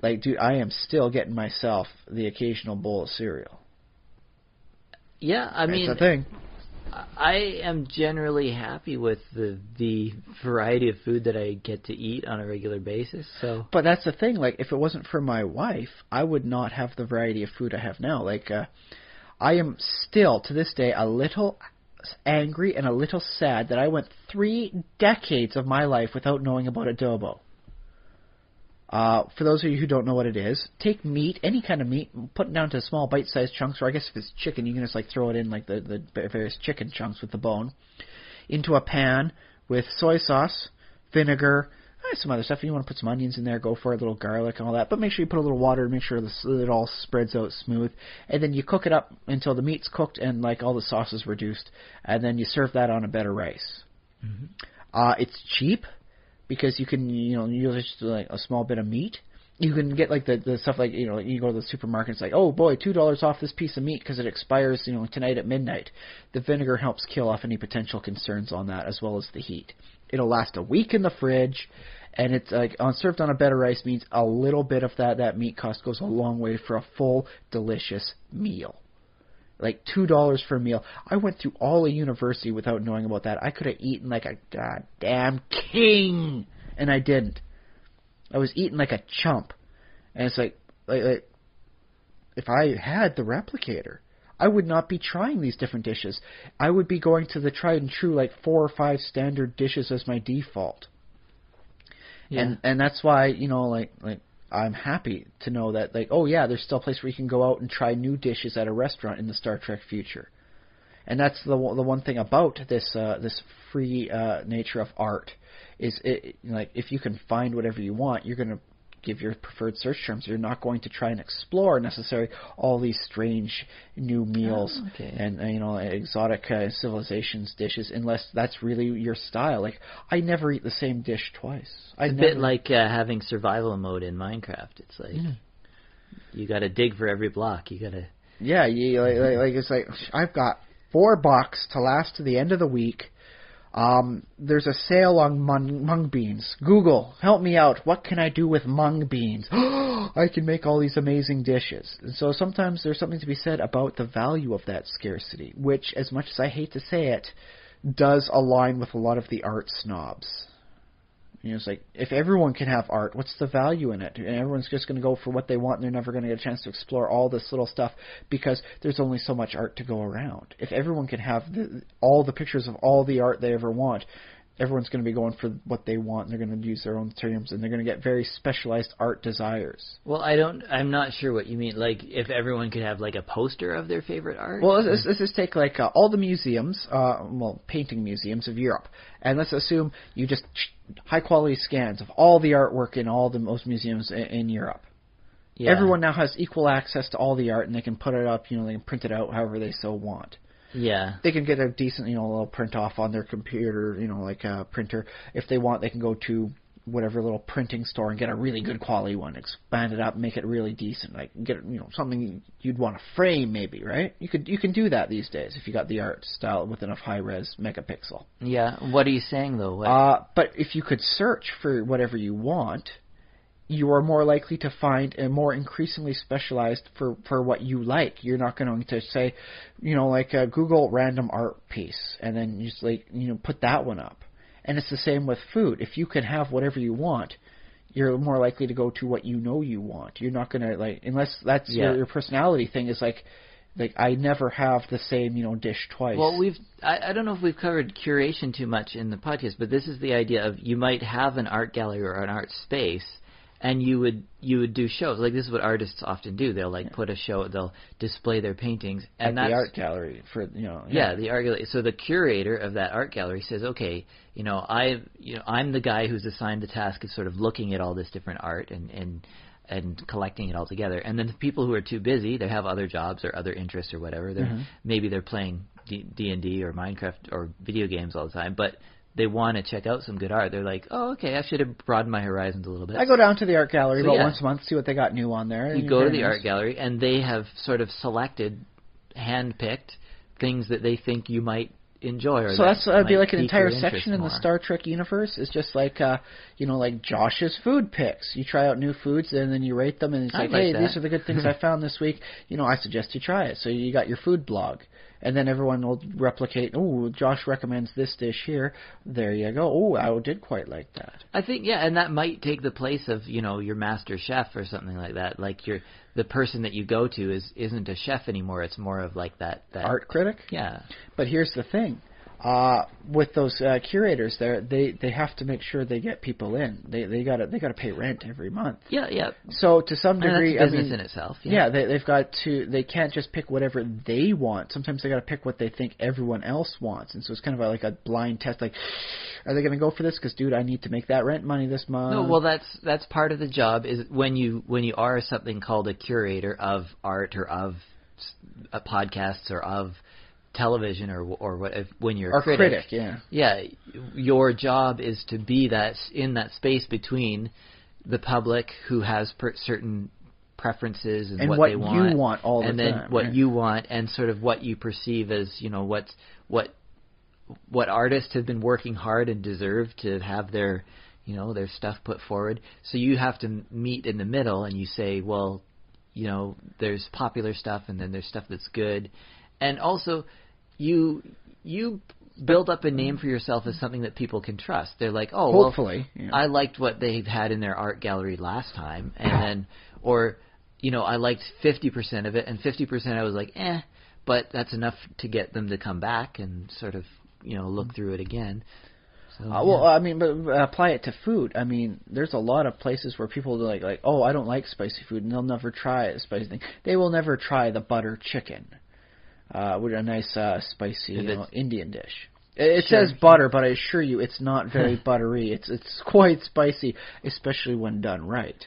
Like, dude, I am still getting myself the occasional bowl of cereal. Yeah, I mean, it's a thing. I am generally happy with the variety of food that I get to eat on a regular basis. So, but that's the thing. Like, if it wasn't for my wife, I would not have the variety of food I have now. Like, I am still to this day a little angry and a little sad that I went 3 decades of my life without knowing about adobo. For those of you who don't know what it is, take meat, any kind of meat, put it down to small bite-sized chunks, or I guess if it's chicken, you can just like throw it in like the various chicken chunks with the bone, into a pan with soy sauce, vinegar, some other stuff. If you want to put some onions in there, go for it, a little garlic and all that, but make sure you put a little water, make sure it all spreads out smooth, and then you cook it up until the meat's cooked and like all the sauce is reduced, and then you serve that on a bed of rice. Mm-hmm. It's cheap. Because you can, use just like a small bit of meat. You can get like the stuff like, you go to the supermarket, it's like, oh boy, $2 off this piece of meat because it expires, tonight at midnight. The vinegar helps kill off any potential concerns on that as well as the heat. It'll last a week in the fridge, and it's like served on a bed of rice means a little bit of that meat cost goes a long way for a full, delicious meal. Like $2 for a meal. I went through all of university without knowing about that. I could have eaten like a goddamn king, and I didn't. I was eating like a chump, and it's like if I had the replicator, I would not be trying these different dishes. I would be going to the tried and true like 4 or 5 standard dishes as my default. Yeah. And that's why like. I'm happy to know that, like, oh yeah, there's still a place where you can go out and try new dishes at a restaurant in the Star Trek future, and that's the one thing about this free nature of art is like if you can find whatever you want, you're gonna give your preferred search terms. You're not going to try and explore necessarily all these strange new meals and exotic civilizations dishes unless that's really your style. Like I never eat the same dish twice. It's a bit like having survival mode in Minecraft. It's like you got to dig for every block. You got to like it's like I've got $4 to last to the end of the week. There's a sale on mung beans. Google, help me out. What can I do with mung beans? I can make all these amazing dishes. And so sometimes there's something to be said about the value of that scarcity, which, as much as I hate to say it, does align with a lot of the art snobs. It's like, if everyone can have art, what's the value in it? And everyone's just going to go for what they want, and they're never going to get a chance to explore all this little stuff because there's only so much art to go around. If everyone can have all the pictures of all the art they ever want, everyone's going to be going for what they want, and they're going to use their own terms, and they're going to get very specialized art desires. Well, I'm not sure what you mean. Like, if everyone could have, like, a poster of their favorite art? Well, let's just take, like, all the museums, painting museums of Europe, and let's assume you just high-quality scans of all the artwork in all the most museums in Europe. Yeah. Everyone now has equal access to all the art, and they can put it up, they can print it out however they so want. Yeah. They can get a decent, little print off on their computer, like a printer. If they want, they can go to whatever little printing store and get a really good quality one, expand it up, make it really decent, like get something you'd want to frame maybe, right? You can do that these days if you got the art style with enough high res megapixel. Yeah. What are you saying though? But if you could search for whatever you want, you are more likely to find a more increasingly specialized for what you like. You're not going to say, like Google random art piece and then you just put that one up. And it's the same with food. If you can have whatever you want, you're more likely to go to what you want. You're not going to unless that's your personality thing is like I never have the same dish twice. Well, I don't know if we've covered curation too much in the podcast, but this is the idea of you might have an art gallery or an art space. And you would do shows. Like, this is what artists often do. They'll put a show, they'll display their paintings. And at the art gallery for Yeah, the art gallery. So the curator of that art gallery says, okay, I'm the guy who's assigned the task of sort of looking at all this different art and collecting it all together. And then the people who are too busy, they have other jobs or other interests or whatever. Maybe they're playing D&D or Minecraft or video games all the time, but they want to check out some good art. They're like, oh, okay, I should have broadened my horizons a little bit. I go down to the art gallery once a month, see what they got new on there. You go to the art gallery, and they have sort of selected, hand-picked things that they think you might enjoy. Or so that'd be like an entire section in the Star Trek universe. It's just like, like Josh's food picks. You try out new foods, and then you rate them, and it's like, hey, these are the good things I found this week. I suggest you try it. So you got your food blog. And then everyone will replicate, oh, Josh recommends this dish here. There you go. Oh, I did quite like that. I think, and that might take the place of, your master chef or something like that. Like the person that you go to isn't a chef anymore. It's more of like that art critic? Yeah. But here's the thing. With those curators there, they have to make sure they get people in. They gotta pay rent every month. Yeah. So to some degree, that's business in itself. Yeah, they've got to. They can't just pick whatever they want. Sometimes they got to pick what they think everyone else wants, and so it's kind of like a blind test. Like, are they going to go for this? Because dude, I need to make that rent money this month. No, well, that's part of the job. Is when you are something called a curator of art or of podcasts or of television or what when you're a critic, your job is to be in that space between the public who has certain preferences and what they want, you want all the and time, then what you want, and sort of what you perceive as what artists have been working hard and deserve to have their their stuff put forward. So you have to meet in the middle, and you say, well, there's popular stuff, and then there's stuff that's good, and also you build up a name for yourself as something that people can trust. They're like, oh, hopefully, I liked what they had in their art gallery last time, and then, or, I liked 50% of it, and 50% I was like, but that's enough to get them to come back and sort of, look through it again. So, but apply it to food. I mean, there's a lot of places where people are like, oh, I don't like spicy food, and they'll never try a spicy thing. They will never try the butter chicken. With a nice spicy Indian dish. It says butter, but I assure you it's not very buttery. It's quite spicy, especially when done right.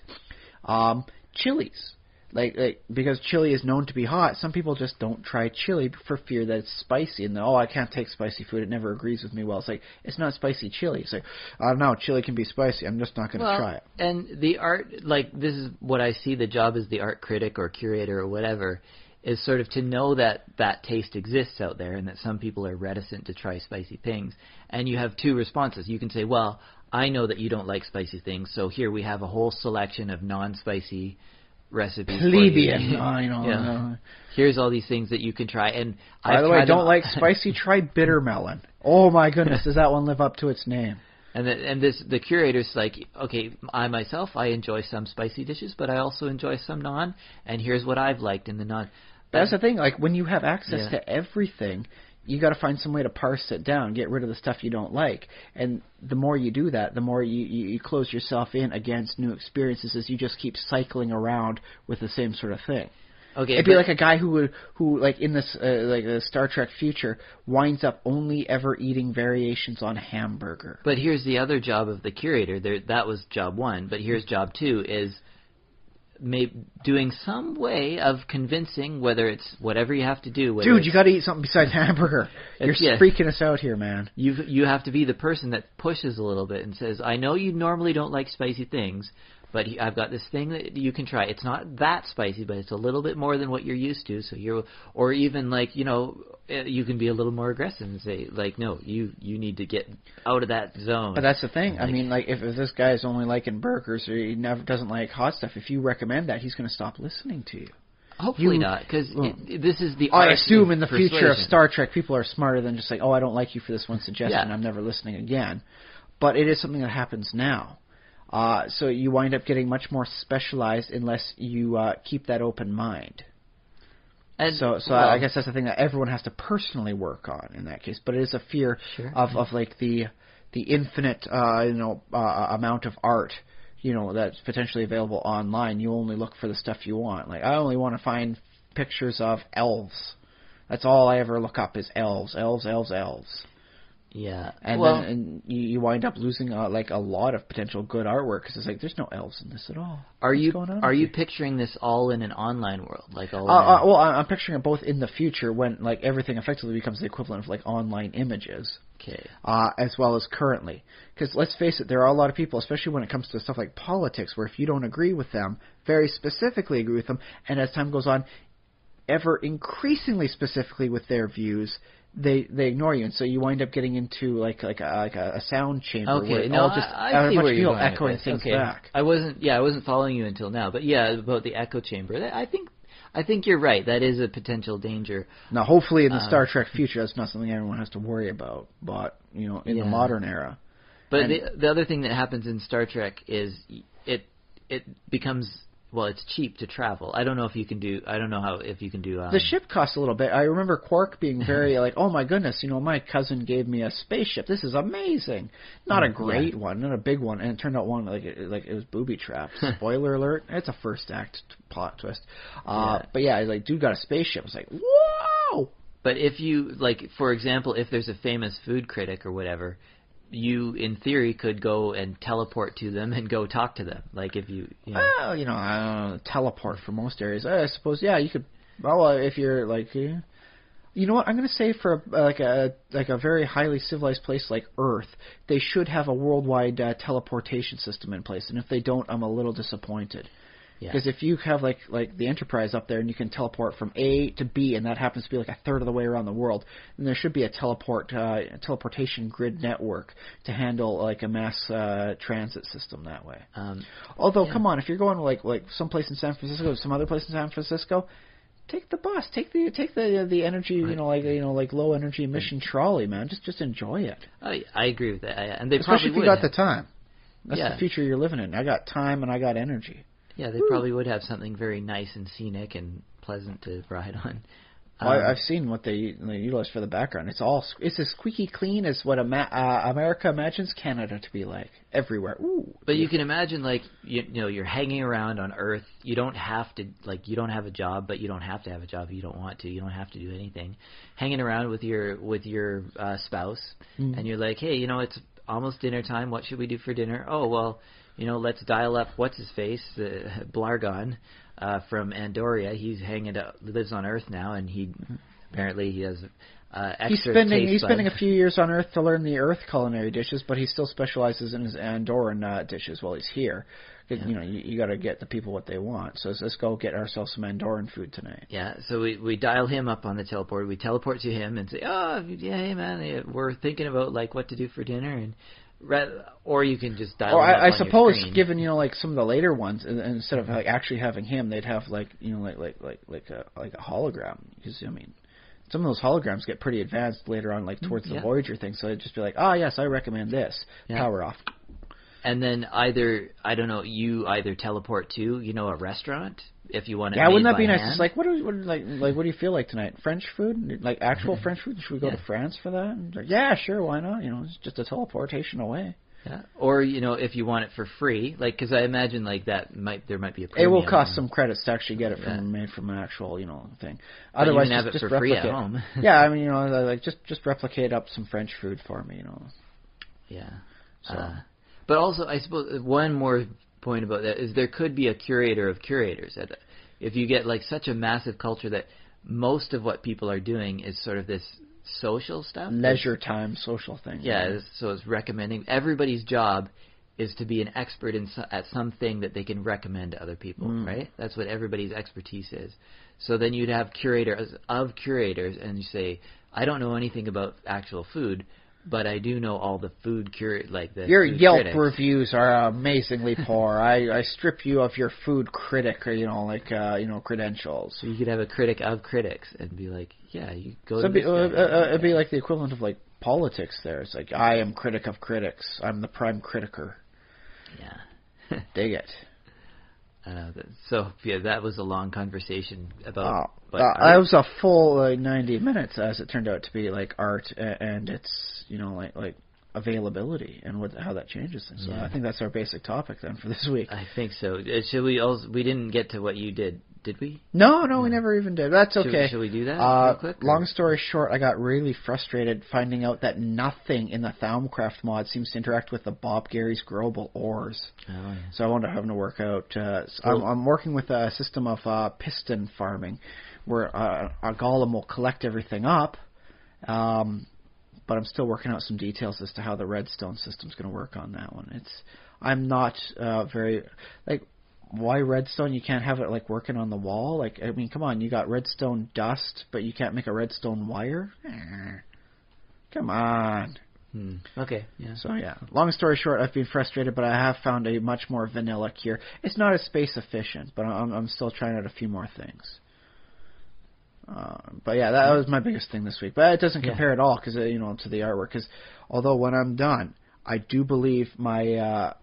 Chilies. Like because chili is known to be hot, some people just don't try chili for fear that it's spicy, and I can't take spicy food, it never agrees with me well. It's like, it's not spicy chili. It's like, no, chili can be spicy, I'm just not going to try it. And the art, this is what I see the job as the art critic or curator or whatever, is sort of to know that taste exists out there and that some people are reticent to try spicy things. And you have two responses. You can say, well, I know that you don't like spicy things, so here we have a whole selection of non-spicy recipes. Plebeian. I know. Here's all these things that you can try. And by the way, don't like spicy, try bitter melon. Oh my goodness, does that one live up to its name? And the curator's like, okay, I myself, I enjoy some spicy dishes, but I also enjoy some non, and here's what I've liked in the non. That's the thing, like when you have access to everything, you got to find some way to parse it down, get rid of the stuff you don't like. And the more you do that, the more you close yourself in against new experiences as you just keep cycling around with the same sort of thing. Okay, it'd be like a guy who like in this like a Star Trek future winds up only ever eating variations on hamburger. But here's the other job of the curator. That was job one. But here's job two is doing some way of convincing, whether it's whatever you have to do. Dude, you got to eat something besides hamburger. You're freaking us out here, man. You have to be the person that pushes a little bit and says, I know you normally don't like spicy things, but I've got this thing that you can try. It's not that spicy, but it's a little bit more than what you're used to. So or even like, you can be a little more aggressive and say, like, no, you need to get out of that zone. But that's the thing. I mean, like, if this guy's only liking burgers or he never doesn't like hot stuff, if you recommend that, he's going to stop listening to you. Hopefully not, because this is the I art assume in the persuasion. future of Star Trek, people are smarter than just like, oh, I don't like you for this one suggestion, I'm never listening again. But it is something that happens now. So you wind up getting much more specialized unless you keep that open mind. And I guess that's the thing that everyone has to personally work on in that case. But it is a fear of like the infinite amount of art that's potentially available online. You only look for the stuff you want. Like, I only want to find pictures of elves. That's all I ever look up is elves. Yeah, and then you wind up losing like a lot of potential good artwork because it's like there's no elves in this at all. Are you picturing this all in an online world, like all? Well, I'm picturing it both in the future when like everything effectively becomes the equivalent of like online images. Okay. As well as currently, because let's face it, there are a lot of people, especially when it comes to stuff like politics, where if you don't agree with them, very specifically agree with them, and as time goes on, ever increasingly specifically with their views, they ignore you, and so you wind up getting into like a sound chamber where it all just I see where you're going echoing with this. things back. I wasn't following you until now, but yeah, about the echo chamber, I think you're right. That is a potential danger. Now, hopefully, in the Star Trek future, that's not something everyone has to worry about. But in the modern era, but the other thing that happens in Star Trek is it becomes. Well, it's cheap to travel. I don't know if you can do. The ship costs a little bit. I remember Quark being very like, "Oh my goodness, my cousin gave me a spaceship. This is amazing." Not a great one, not a big one, and it turned out one like it was booby trapped. Spoiler alert! It's a first act plot twist. But yeah, like dude got a spaceship. It's like, whoa! But if you like, for example, if there's a famous food critic or whatever. You, in theory, could go and teleport to them and go talk to them. Like if you. Well, I don't know, teleport for most areas. I suppose, yeah, you could. Well, if you're like, you know what? I'm going to say for a very highly civilized place like Earth, they should have a worldwide teleportation system in place. And if they don't, I'm a little disappointed. Because if you have like the Enterprise up there and you can teleport from A to B and that happens to be like a third of the way around the world, then there should be a teleportation grid network to handle like a mass transit system that way. Although, come on, if you're going like someplace in San Francisco, some other place in San Francisco, take the bus, take the energy, like low energy emission trolley, man. Just enjoy it. I agree with that, and they especially probably if you got the time. That's the future you're living in. I got time and I got energy. Yeah, they probably would have something very nice and scenic and pleasant to ride on. I've seen what they utilize for the background. It's as squeaky clean as what America imagines Canada to be like everywhere. Ooh. But you can imagine like you're hanging around on Earth. You don't have to you don't have a job, but you don't have to have a job if you don't want to. You don't have to do anything. Hanging around with your spouse, and you're like, hey, it's almost dinner time. What should we do for dinner? Oh well. Let's dial up what's-his-face, Blargon, from Andoria. He's lives on Earth now, and apparently he has extra He's spending a few years on Earth to learn the Earth culinary dishes, but he still specializes in his Andoran dishes while he's here. You got to get the people what they want. So let's go get ourselves some Andoran food tonight. Yeah, so we dial him up on the teleport. We teleport to him and say, oh, yeah, hey, man, we're thinking about what to do for dinner, and or you can just dial. Or I suppose, given some of the later ones, instead of actually having him, they'd have like a hologram. Because some of those holograms get pretty advanced later on, towards the Voyager thing. So it'd just be like, yes, I recommend this. Power off. And then you either teleport to a restaurant if you want it. Yeah, wouldn't that be hand. nice? It's like, what do you feel like tonight? French food, like actual French food? Should we go to France for that? Yeah, sure, why not? It's just a teleportation away. Yeah, or if you want it for free, because I imagine there might be a premium. It will cost some credits to actually get it made from an actual thing. Otherwise, you can have it for free at home. Yeah, just replicate up some French food for me. Yeah. So. But also, I suppose one more point about that is there could be a curator of curators. If you get like such a massive culture that most of what people are doing is sort of this social stuff, leisure time social thing. Yeah, so it's recommending. Everybody's job is to be an expert at something that they can recommend to other people, right? That's what everybody's expertise is. So then you'd have curators of curators, and you say, I don't know anything about actual food, but I do know all the food your food Yelp critics. reviews are amazingly poor. I strip you of your food critic, credentials. So you could have a critic of critics and be like, yeah, you go So to this guy. it'd be like the equivalent of like politics. There, it's like I am critic of critics. I'm the prime critiker. Yeah, dig it. So yeah, that was a long conversation about. That was a full 90 minutes, as it turned out to be, like art and its like availability and how that changes things. So I think that's our basic topic then for this week. I think so. Should we also? We didn't get to what you did we? No, we never even did. That's okay. Should we do that real quick? Long story short, I got really frustrated finding out that nothing in the Thaumcraft mod seems to interact with the Bob Gary's growable ores. Oh, yeah. So I wanted to have to work out. I'm working with a system of piston farming, where a golem will collect everything up, but I'm still working out some details as to how the redstone system's going to work on that one. I'm not very like. Why redstone? You can't have it like working on the wall. Like, I mean, come on, you got redstone dust, but you can't make a redstone wire. Come on. Okay. Yeah. So yeah, long story short, I've been frustrated, but I have found a much more vanilla cure. It's not as space efficient, but I'm still trying out a few more things. But yeah, that was my biggest thing this week. But it doesn't compare at all because to the artwork. Because although when I'm done, I do believe my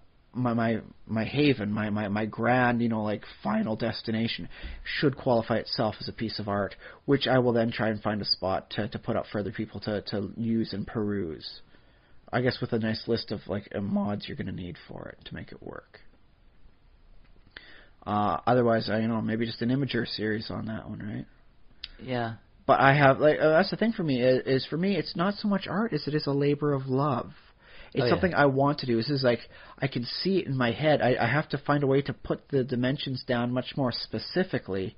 haven, my grand, like final destination should qualify itself as a piece of art, which I will then try and find a spot to put up for other people to use and peruse. I guess with a nice list of like mods you're going to need for it to make it work. Otherwise, maybe just an Imager series on that one, right? Yeah. But I have that's the thing for me is for me it's not so much art as it is a labor of love. It's something I want to do. This is like I can see it in my head. I have to find a way to put the dimensions down much more specifically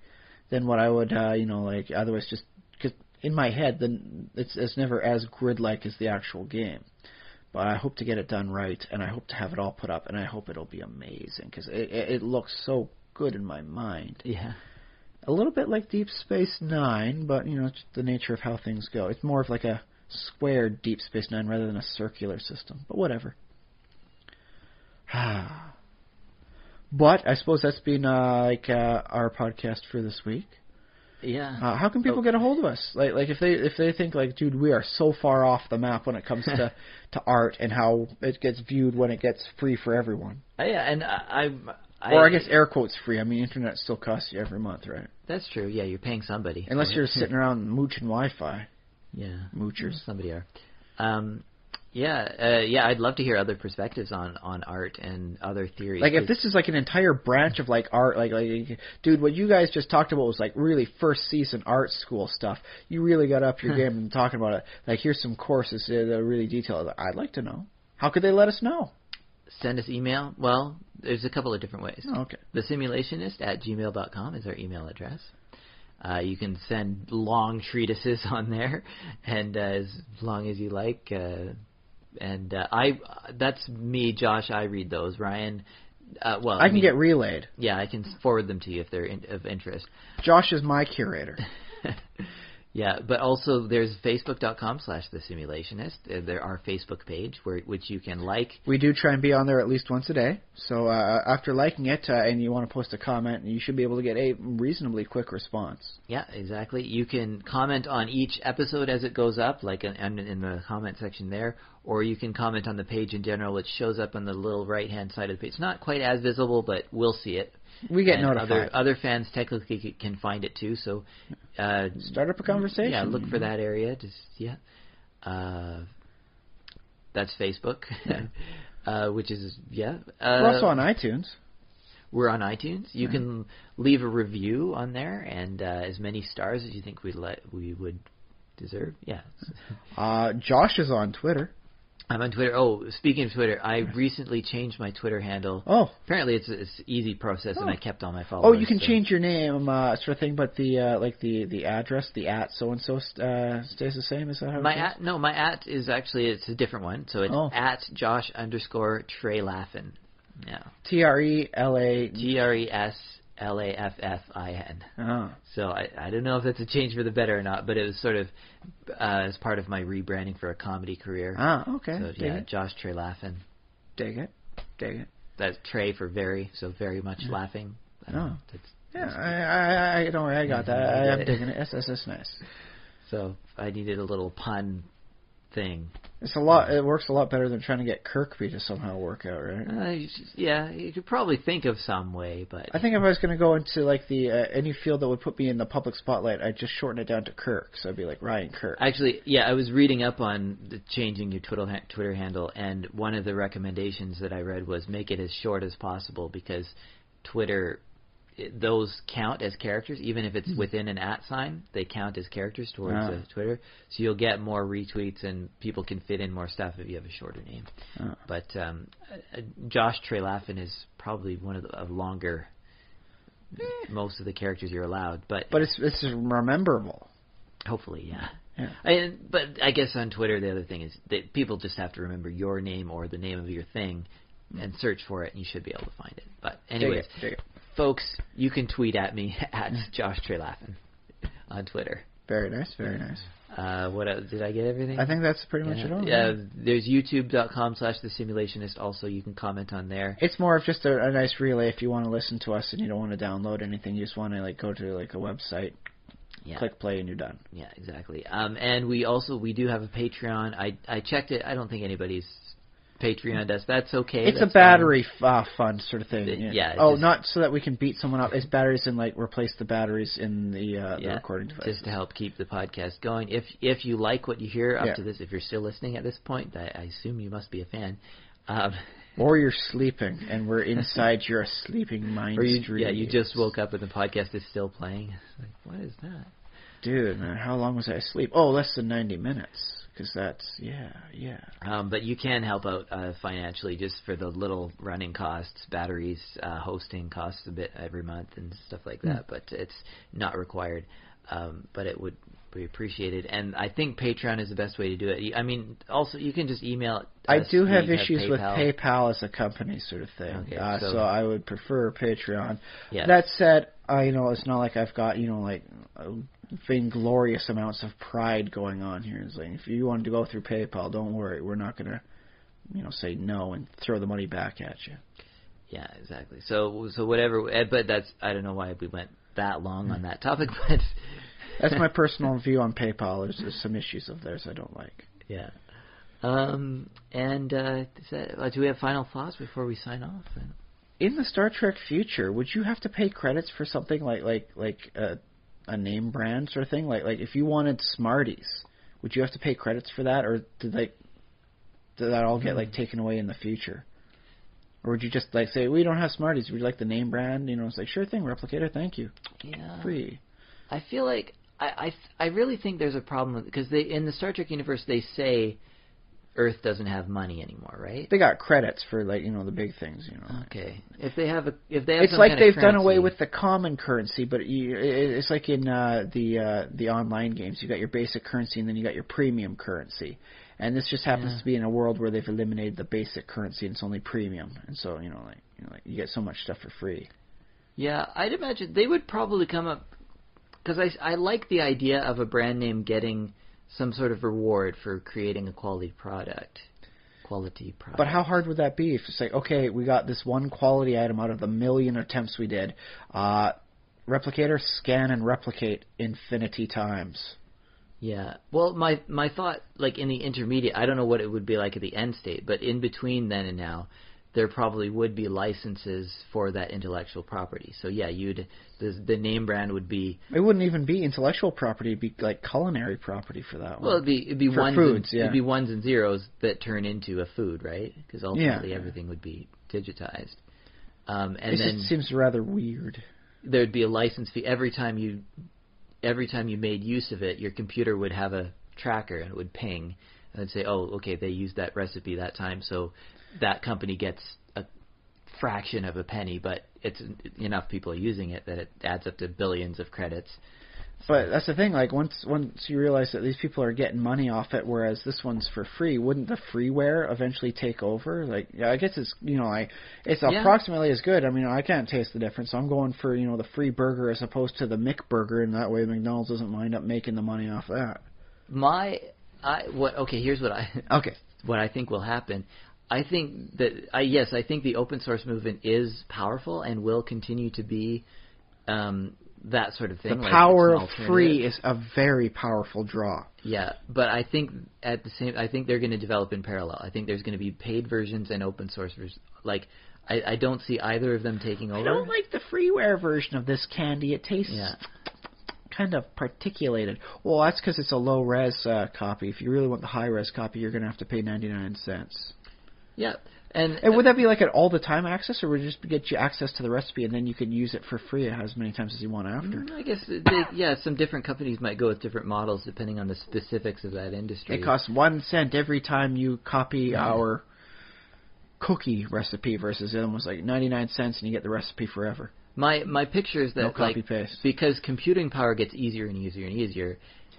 than what I would, otherwise just because in my head then it's never as grid-like as the actual game. But I hope to get it done right, and I hope to have it all put up, and I hope it'll be amazing because it looks so good in my mind. Yeah. A little bit like Deep Space Nine, but just the nature of how things go. It's more of like a squared Deep Space Nine rather than a circular system, but whatever. But I suppose that's been our podcast for this week. Yeah. How can people get a hold of us? Like if they think like, dude, we are so far off the map when it comes to art and how it gets viewed when it gets free for everyone. Yeah, and or I guess air quotes free. I mean, internet still costs you every month, right? That's true. Yeah, you're paying somebody. Unless you're sitting around mooching Wi-Fi. Yeah. Moochers. Somebody are. I'd love to hear other perspectives on art and other theories. Like, if this is like an entire branch of like art, like, dude, what you guys just talked about was like really first season art school stuff. You really got up your game and talking about it. Like, here's some courses that are really detailed. I'd like to know. How could they let us know? Send us email. Well, there's a couple of different ways. Oh, okay. TheSimulationist@gmail.com is our email address. You can send long treatises on there, and as long as you like. That's me, Josh. I read those. Ryan, I can get relayed. Yeah, I can forward them to you if they're of interest. Josh is my curator. Yeah, but also there's Facebook.com/TheSimulationist. There our Facebook page which you can like. We do try and be on there at least once a day. So after liking it and you want to post a comment, you should be able to get a reasonably quick response. Yeah, exactly. You can comment on each episode as it goes up, like in the comment section there, or you can comment on the page in general, which shows up on the little right-hand side of the page. It's not quite as visible, but we'll see it. We get notified. Other fans technically can find it too. So start up a conversation. Yeah, look for that area. That's Facebook, which is We're also on iTunes. We're on iTunes. You can leave a review on there, and as many stars as you think we would deserve. Yeah. Josh is on Twitter. I'm on Twitter. Oh, speaking of Twitter, I recently changed my Twitter handle. Oh. Apparently it's an easy process, and I kept all my followers. Oh, you can change your name, sort of thing, but the address, the @ so-and-so stays the same? Is that how it goes? No, my @ is actually, it's a different one. So it's @Josh_Trelaffin. Yeah. TRESLAFFIN. Oh. So I don't know if that's a change for the better or not, but it was sort of as part of my rebranding for a comedy career. Okay. So yeah, Josh Trelaffin. Dig it. That's Trey for very, so very much laughing. I don't know, I don't worry, I got that. I'm digging it. That's nice. So I needed a little pun thing. It's a lot. It works a lot better than trying to get Kirkby to somehow work out, right? Yeah, you could probably think of some way, but I think if I was going to go into like the any field that would put me in the public spotlight, I'd just shorten it down to Kirk. So I'd be like Ryan Kirk. Actually, yeah, I was reading up on changing your Twitter handle, and one of the recommendations that I read was make it as short as possible because Twitter. Those count as characters, even if it's within an @ sign, they count as characters towards Twitter. So you'll get more retweets and people can fit in more stuff if you have a shorter name. But Josh Trelaffin is probably one of the longer. Most of the characters you're allowed, but it's rememberable. Hopefully, yeah. But I guess on Twitter the other thing is that people just have to remember your name or the name of your thing and search for it, and you should be able to find it. But anyways. Dig it. Folks, you can tweet at me @Josh Trelaffin on Twitter. Very nice. What else? Did I get everything? I think that's pretty much it all. Yeah, there's youtube.com/thesimulationist. Also, you can comment on there. It's more of just a nice relay if you want to listen to us and you don't want to download anything. You just want to go to a website, click play, and you're done. Yeah, exactly. And we do have a Patreon. I checked it. I don't think anybody's Patreon does. That's okay. It's a battery fund sort of thing. Yeah. Not so that we can beat someone up. It's batteries and replace the batteries in the recording device. Just to help keep the podcast going. If you like what you hear up to this, if you're still listening at this point, I assume you must be a fan. Or you're sleeping and we're inside your sleeping mind stream. Yeah, you just woke up and the podcast is still playing. It's like, what is that? Dude, man, how long was I asleep? Oh, less than 90 minutes. Because that's, but you can help out financially just for the little running costs, batteries, hosting costs a bit every month and stuff like that. But it's not required. But it would be appreciated. And I think Patreon is the best way to do it. I mean, also, you can just email it. I do have issues with PayPal as a company sort of thing. Okay, so I would prefer Patreon. Yes. That said, it's not like I've got, vainglorious amounts of pride going on here. It's like, if you wanted to go through PayPal, don't worry, we're not going to, say no and throw the money back at you. Yeah, exactly. So whatever. But I don't know why we went that long on that topic, but that's my personal view on PayPal. There's some issues of theirs I don't like. Yeah. Do we have final thoughts before we sign off? In the Star Trek future, would you have to pay credits for something like a name brand sort of thing? Like if you wanted Smarties, would you have to pay credits for that, or did that all get taken away in the future? Or would you just say, we don't have Smarties, would you like the name brand? It's like, sure thing, Replicator, thank you. Yeah. Free. I feel like I really think there's a problem because in the Star Trek universe they say Earth doesn't have money anymore, right? They got credits for the big things, Okay. If they have it's some like kind they've of done away currency. with the common currency, but it's like in the online games. You got your basic currency and then you got your premium currency, and this just happens to be in a world where they've eliminated the basic currency and it's only premium, and so you get so much stuff for free. Yeah, I'd imagine they would probably come up because I like the idea of a brand name getting some sort of reward for creating a quality product. But how hard would that be if it's like, okay, we got this one quality item out of the million attempts we did. Replicator, scan and replicate infinity times. Yeah. Well, my thought, in the intermediate, I don't know what it would be like at the end state, but in between then and now, there probably would be licenses for that intellectual property. So yeah, the name brand would be. It wouldn't even be intellectual property; it'd be culinary property for that one. Well, it'd be for foods. It'd be ones and zeros that turn into a food, right? Because ultimately everything would be digitized. And it just seems rather weird. There'd be a license fee every time you made use of it. Your computer would have a tracker and it would ping and say, oh, okay, they used that recipe that time, so that company gets a fraction of a penny, but it's enough people are using it that it adds up to billions of credits. But that's the thing, like, once you realize that these people are getting money off it, whereas this one's for free, wouldn't the freeware eventually take over? Like, yeah, I guess it's, it's approximately as good. I mean, I can't taste the difference, so I'm going for, the free burger as opposed to the McBurger, and that way McDonald's doesn't wind up making the money off that. Here's what I think will happen. I think that, I think the open source movement is powerful and will continue to be that sort of thing. The power of free is a very powerful draw. Yeah, but I think I think they're going to develop in parallel. I think there's going to be paid versions and open source versions. Like, I don't see either of them taking over. I don't like the freeware version of this candy. It tastes kind of particulated. Well, that's because it's a low-res copy. If you really want the high-res copy, you're going to have to pay 99 cents. Yeah. And would that be like an all-the-time access, or would it just get you access to the recipe and then you can use it for free as many times as you want after? I guess some different companies might go with different models depending on the specifics of that industry. It costs 1 cent every time you copy our cookie recipe versus the other one was like 99 cents and you get the recipe forever. My picture is that no copy-paste. Because computing power gets easier and easier and easier,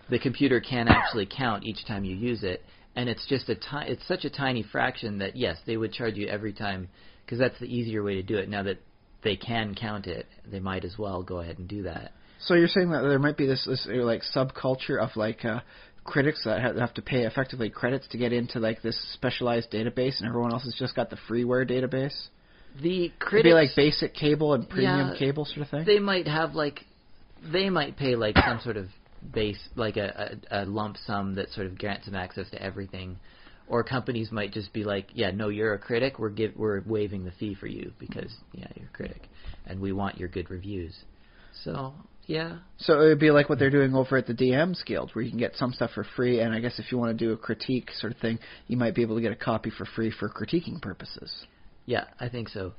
the computer can actually count each time you use it. And it's just it's such a tiny fraction that, yes, they would charge you every time, because that's the easier way to do it. Now that they can count it, they might as well go ahead and do that. So you're saying that there might be this like subculture of like critics that have to pay effectively credits to get into like this specialized database, and everyone else has just got the freeware database? The critics... It'd be like basic cable and premium cable sort of thing? They might have they might pay like some sort of base, like a lump sum that sort of grants them access to everything, or companies might just be like, no, you're a critic, we're waiving the fee for you because you're a critic and we want your good reviews. So so it would be like what they're doing over at the DMs Guild, where you can get some stuff for free, and I guess if you want to do a critique sort of thing, you might be able to get a copy for free for critiquing purposes. I think so.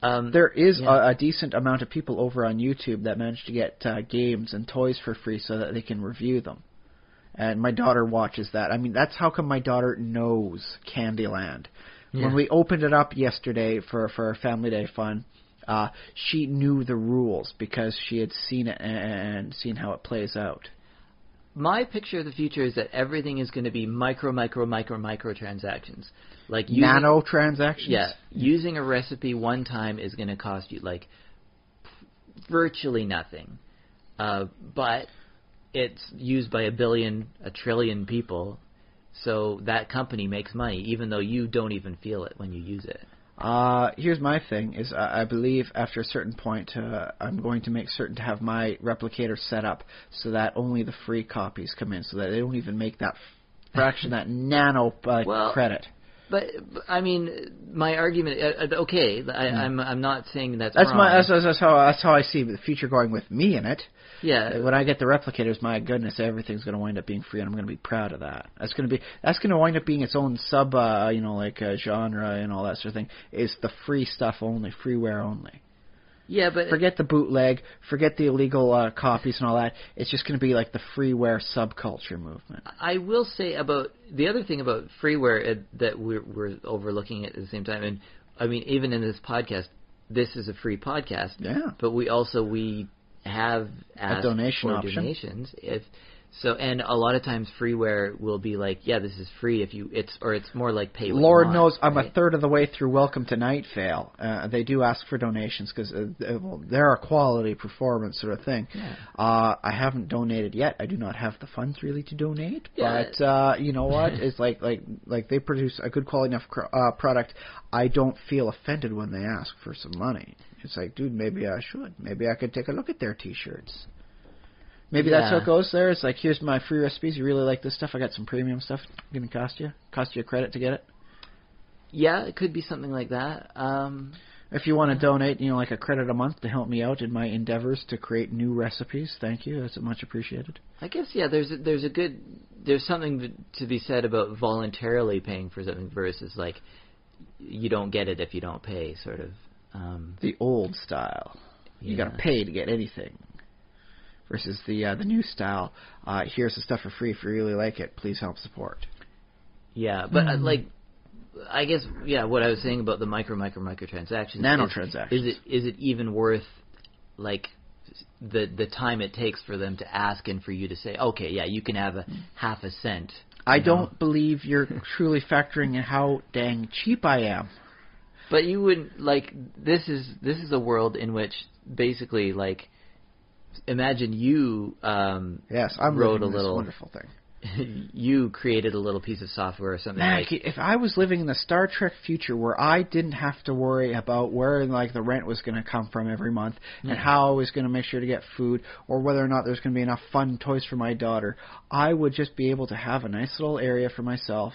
There is a decent amount of people over on YouTube that manage to get games and toys for free so that they can review them. And my daughter watches that. I mean, that's how come my daughter knows Candyland. Yeah. When we opened it up yesterday for our Family Day fun, she knew the rules because she had seen it and seen how it plays out. My picture of the future is that everything is going to be micro transactions. Like nano transactions? Yeah. Using a recipe one time is going to cost you like virtually nothing. But it's used by a trillion people, so that company makes money even though you don't even feel it when you use it. Here's my thing, is I believe after a certain point I'm going to make certain to have my replicator set up so that only the free copies come in, so that they don't even make that fraction, that nano credit. But I mean, my argument. I'm not saying that's wrong. That's how I see the future going with me in it. Yeah. When I get the replicators, my goodness, everything's going to wind up being free, and I'm going to be proud of that. That's going to wind up being its own sub, genre and all that sort of thing. Is the free stuff only, freeware only. Yeah, but forget the bootleg, forget the illegal copies and all that. It's just going to be like the freeware subculture movement. I will say about the other thing about freeware that we're overlooking at the same time, and I mean, even in this podcast, this is a free podcast. Yeah. But we have asked a donation for option. Donations. And a lot of times freeware will be like, this is free if you it's more like pay what Lord you want, knows I'm right? a third of the way through Welcome to Night Vale. They do ask for donations because they're a quality performance sort of thing. Yeah. I haven't donated yet. I do not have the funds really to donate. Yeah. But you know what? It's like they produce a good quality enough product. I don't feel offended when they ask for some money. It's like, dude, maybe I should. Maybe I could take a look at their T-shirts. Maybe that's how it goes there. It's like, here's my free recipes. You really like this stuff? I got some premium stuff. Going to cost you a credit to get it? Yeah, it could be something like that. If you want to donate, like a credit a month to help me out in my endeavors to create new recipes, thank you. That's much appreciated. I guess, there's something to be said about voluntarily paying for something versus like you don't get it if you don't pay, sort of. The old style. You got to pay to get anything. Versus the new style, here's the stuff for free. If you really like it, please help support. Yeah, but I guess what I was saying about the microtransactions, nanotransactions, is it even worth like the time it takes for them to ask and for you to say, okay, yeah, you can have a half a cent. I don't believe you're truly factoring in how dang cheap I am. But you wouldn't this is a world in which basically imagine you yes, I'm wrote a this little wonderful thing. You created a little piece of software or something. Mac, if I was living in the Star Trek future where I didn't have to worry about where the rent was going to come from every month and how I was going to make sure to get food or whether or not there's going to be enough fun toys for my daughter, I would just be able to have a nice little area for myself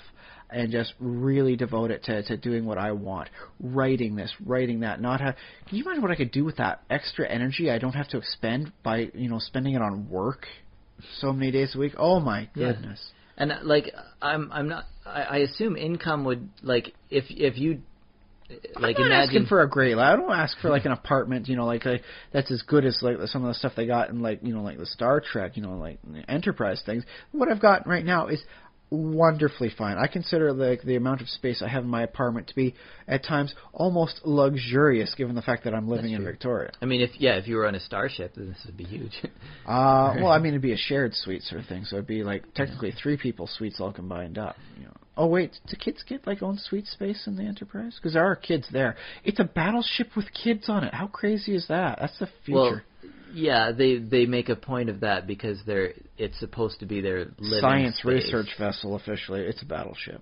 and just really devote it to doing what I want, writing this, writing that. Can you imagine what I could do with that extra energy I don't have to expend by spending it on work so many days a week? Oh my goodness! And I'm not. I assume income would if you I'm not asking for a great. I don't ask for an apartment. That's as good as some of the stuff they got in the Star Trek. The Enterprise things. What I've got right now is wonderfully fine. I consider the amount of space I have in my apartment to be at times almost luxurious, given the fact that I'm living in Victoria. I mean, if you were on a starship, then this would be huge. Well, I mean, it'd be a shared suite sort of thing, so it'd be technically 3 people suites all combined up. Oh wait, do kids get own suite space in the Enterprise? Because there are kids there. It's a battleship with kids on it. How crazy is that? That's the future. Well, yeah, they make a point of that because it's supposed to be their living science space. Research vessel. Officially, it's a battleship.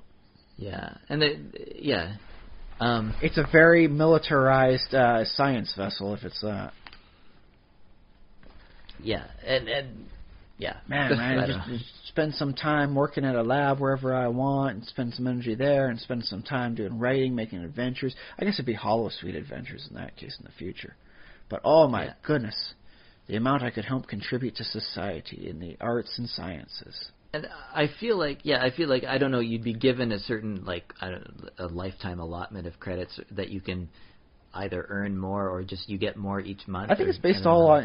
Yeah, and it's a very militarized science vessel. If it's that. Yeah, and yeah. Man, just spend some time working at a lab wherever I want, and spend some energy there, and spend some time doing writing, making adventures. I guess it'd be holosuite adventures in that case in the future. But oh my goodness. The amount I could help contribute to society in the arts and sciences. And I feel like I don't know, you'd be given a certain a lifetime allotment of credits that you can either earn more or just you get more each month. I think it's based all on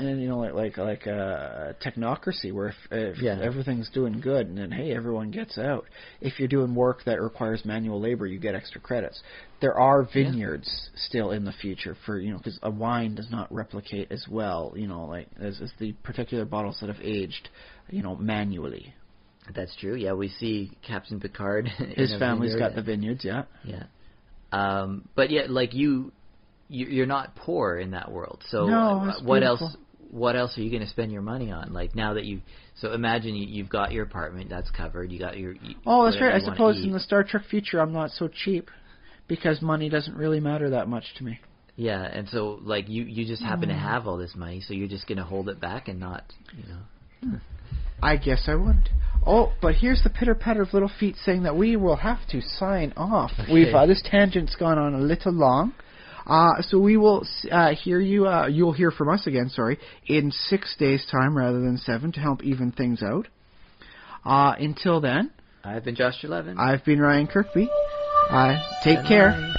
technocracy, where if everything's doing good and then hey, everyone gets out. If you're doing work that requires manual labor, you get extra credits. There are vineyards still in the future for because a wine does not replicate as well as the particular bottles that have aged manually. That's true. Yeah, we see Captain Picard. His family's got the vineyards. Yeah. Yeah. But you're not poor in that world. So what else are you going to spend your money on? Now that imagine you've got your apartment, that's covered. You got your that's right. I suppose in the Star Trek future, I'm not so cheap because money doesn't really matter that much to me. Yeah, and so you just happen to have all this money, so you're just going to hold it back and not I guess I wouldn't. Oh, but here's the pitter-patter of little feet saying that we will have to sign off. Okay. This tangent's gone on a little long. So we will hear you. You'll hear from us again. In 6 days' time rather than 7 to help even things out. Until then, I've been Josh Levin. I've been Ryan Kirkby. Take care. Bye.